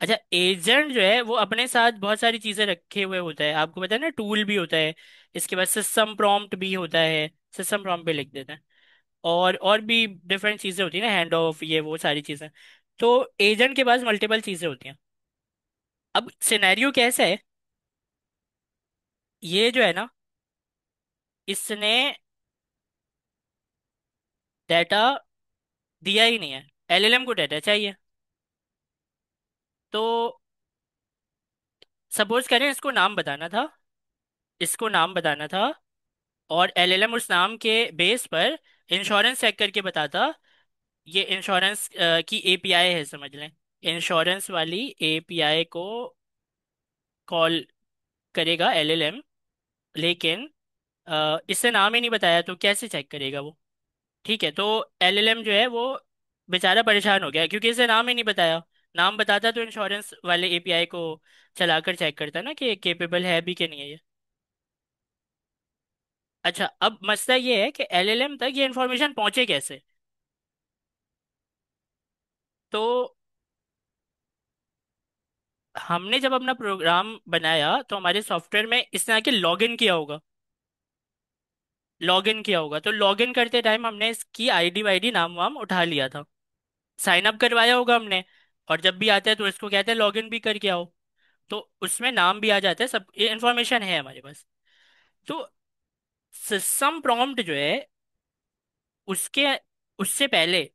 Speaker 1: अच्छा, एजेंट जो है वो अपने साथ बहुत सारी चीजें रखे हुए होता है, आपको पता है ना, टूल भी होता है, इसके बाद सिस्टम प्रॉम्प्ट भी होता है, सिस्टम प्रॉम्प्ट पे लिख देते हैं, और भी डिफरेंट चीजें होती है ना, हैंड ऑफ, ये वो सारी चीजें। तो एजेंट के पास मल्टीपल चीजें होती हैं। अब सिनेरियो कैसा है, ये जो है ना, इसने डाटा दिया ही नहीं है, एलएलएम को डाटा चाहिए। तो सपोज करें इसको नाम बताना था, इसको नाम बताना था, और एलएलएम उस नाम के बेस पर इंश्योरेंस चेक करके बताता। ये इंश्योरेंस की एपीआई है, समझ लें, इंश्योरेंस वाली एपीआई को कॉल करेगा एलएलएम, लेकिन इससे नाम ही नहीं बताया, तो कैसे चेक करेगा वो? ठीक है, तो एलएलएम जो है वो बेचारा परेशान हो गया, क्योंकि इसे नाम ही नहीं बताया। नाम बताता तो इंश्योरेंस वाले एपीआई को चलाकर चेक करता ना कि केपेबल है भी कि नहीं है ये। अच्छा, अब मसला ये है कि एलएलएम तक ये इंफॉर्मेशन पहुंचे कैसे? तो हमने जब अपना प्रोग्राम बनाया तो हमारे सॉफ्टवेयर में इसने आके लॉगिन किया होगा, लॉगिन किया होगा, तो लॉगिन करते टाइम हमने इसकी आईडी वाईडी नाम वाम उठा लिया था, साइन अप करवाया होगा हमने, और जब भी आता है तो इसको कहते हैं लॉगिन भी करके आओ, तो उसमें नाम भी आ जाता है, सब ये इन्फॉर्मेशन है हमारे पास। तो सिस्टम प्रॉम्प्ट जो है, उसके उससे पहले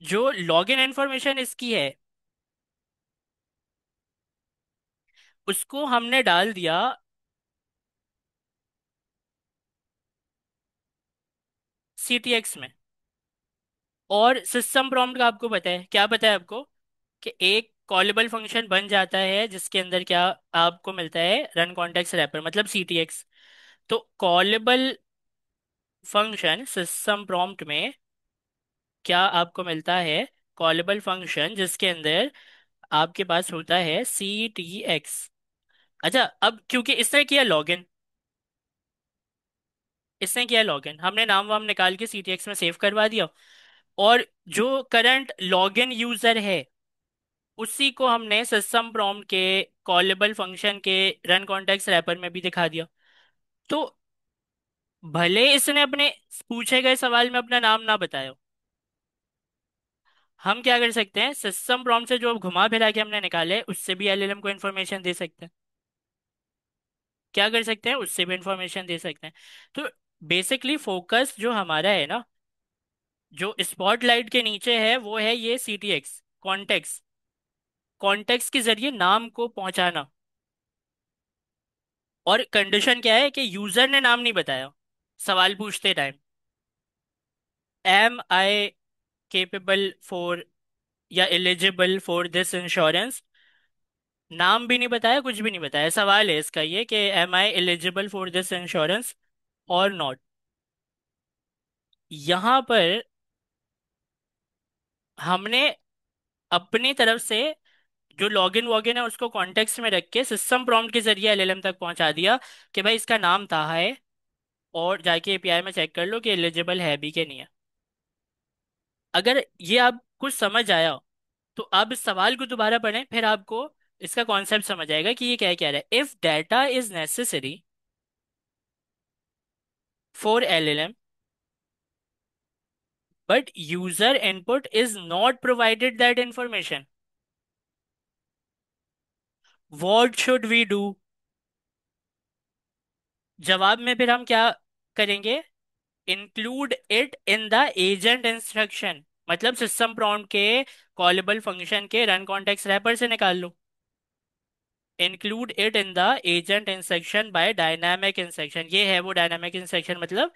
Speaker 1: जो लॉगिन इन्फॉर्मेशन इसकी है, उसको हमने डाल दिया सीटीएक्स में। और सिस्टम प्रॉम्प्ट का आपको पता है, क्या पता है आपको? कि एक कॉलेबल फंक्शन बन जाता है जिसके अंदर क्या आपको मिलता है, रन कॉन्टेक्स्ट रैपर, मतलब सीटीएक्स। तो कॉलेबल फंक्शन सिस्टम प्रॉम्प्ट में क्या आपको मिलता है? कॉलेबल फंक्शन जिसके अंदर आपके पास होता है सी टी एक्स। अच्छा, अब क्योंकि इसने किया लॉगिन, इसने किया लॉगिन, हमने नाम वाम निकाल के सी टी एक्स में सेव करवा दिया, और जो करंट लॉगिन यूजर है उसी को हमने सिस्टम प्रॉम्प्ट के कॉलेबल फंक्शन के रन कॉन्टेक्स्ट रैपर में भी दिखा दिया। तो भले इसने अपने पूछे गए सवाल में अपना नाम ना बताया हो, हम क्या कर सकते हैं, सिस्टम प्रॉम्प्ट से जो घुमा फिरा के हमने निकाले उससे भी एलएलएम को इन्फॉर्मेशन दे सकते हैं। क्या कर सकते हैं, उससे भी इंफॉर्मेशन दे सकते हैं। तो बेसिकली फोकस जो हमारा है ना, जो स्पॉटलाइट के नीचे है, वो है ये सीटीएक्स कॉन्टेक्स्ट, कॉन्टेक्स्ट के जरिए नाम को पहुंचाना। और कंडीशन क्या है कि यूजर ने नाम नहीं बताया सवाल पूछते time, am I capable for या एलिजिबल फॉर दिस इंश्योरेंस, नाम भी नहीं बताया, कुछ भी नहीं बताया, सवाल है इसका ये कि am I eligible for this insurance और नॉट। यहां पर हमने अपनी तरफ से जो लॉगिन वॉगिन है उसको कॉन्टेक्स्ट में रख के सिस्टम प्रॉम्प्ट के जरिए एलएलएम तक पहुंचा दिया कि भाई इसका नाम था है, और जाके एपीआई में चेक कर लो कि एलिजिबल है भी कि नहीं है। अगर ये आप कुछ समझ आया, तो आप इस सवाल को दोबारा पढ़ें, फिर आपको इसका कॉन्सेप्ट समझ आएगा कि ये क्या कह रहा है। If data is necessary for LLM but user input is not provided that information, what should we do? जवाब में फिर हम क्या करेंगे, include it in the agent instruction, मतलब सिस्टम प्रॉम्प्ट के कॉलेबल फंक्शन के रन कॉन्टेक्स्ट रैपर से निकाल लो। Include it in the agent instruction by dynamic instruction, ये है वो डायनामिक इंस्ट्रक्शन, मतलब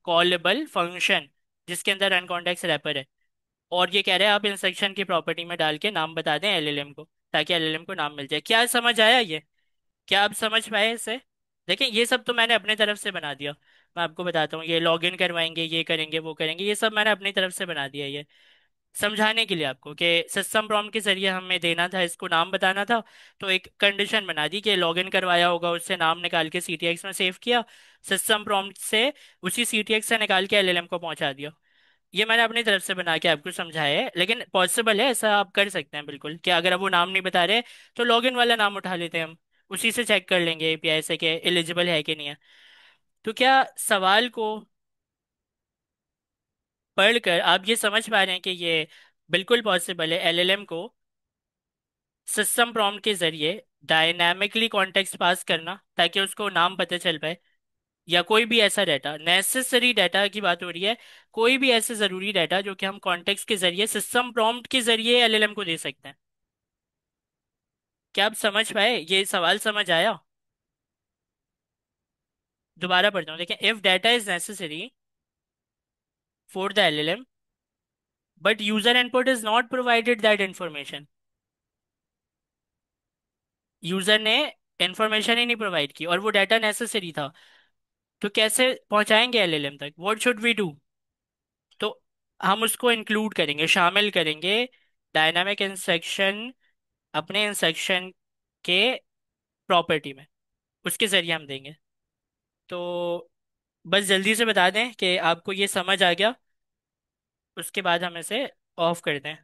Speaker 1: कॉलेबल फंक्शन जिसके अंदर रन कॉन्टेक्स्ट रैपर है। और ये कह रहे हैं आप इंस्ट्रक्शन की प्रॉपर्टी में डाल के नाम बता दें एलएलएम को, ताकि एलएलएम को नाम मिल जाए। क्या समझ आया ये? क्या आप समझ पाए इसे? देखिए ये सब तो मैंने अपने तरफ से बना दिया। मैं आपको बताता हूँ, ये लॉगिन करवाएंगे, ये करेंगे, वो करेंगे, ये सब मैंने अपनी तरफ से बना दिया। ये समझाने के लिए आपको कि सिस्टम प्रॉम्प्ट के जरिए हमें देना था, इसको नाम बताना था। तो एक कंडीशन बना दी कि लॉगिन करवाया होगा, उससे नाम निकाल के सीटीएक्स में सेव किया, सिस्टम प्रॉम्प्ट से उसी सीटीएक्स से निकाल के एलएलएम को पहुंचा दिया। ये मैंने अपनी तरफ से बना के आपको समझाया है, लेकिन पॉसिबल है, ऐसा आप कर सकते हैं बिल्कुल, कि अगर आप वो नाम नहीं बता रहे तो लॉगिन वाला नाम उठा लेते हैं हम, उसी से चेक कर लेंगे एपीआई से कि एलिजिबल है कि नहीं है। तो क्या सवाल को पढ़कर आप ये समझ पा रहे हैं कि ये बिल्कुल पॉसिबल है एलएलएम को सिस्टम प्रॉम्प्ट के जरिए डायनामिकली कॉन्टेक्स्ट पास करना, ताकि उसको नाम पता चल पाए? या कोई भी ऐसा डाटा, नेसेसरी डाटा की बात हो रही है, कोई भी ऐसे जरूरी डाटा जो कि हम कॉन्टेक्स्ट के जरिए सिस्टम प्रॉम्प्ट के जरिए एलएलएम को दे सकते हैं। क्या आप समझ पाए? ये सवाल समझ आया? दोबारा पढ़ता हूँ, देखें। If data is necessary for the LLM but user input is not provided that information, user ने इंफॉर्मेशन ही नहीं प्रोवाइड की और वो डाटा नेसेसरी था, तो कैसे पहुंचाएंगे एलएलएम तक? What should we do? तो हम उसको इंक्लूड करेंगे, शामिल करेंगे डायनामिक इंस्ट्रक्शन अपने इंस्ट्रक्शन के प्रॉपर्टी में, उसके जरिए हम देंगे। तो बस जल्दी से बता दें कि आपको ये समझ आ गया, उसके बाद हम इसे ऑफ कर दें।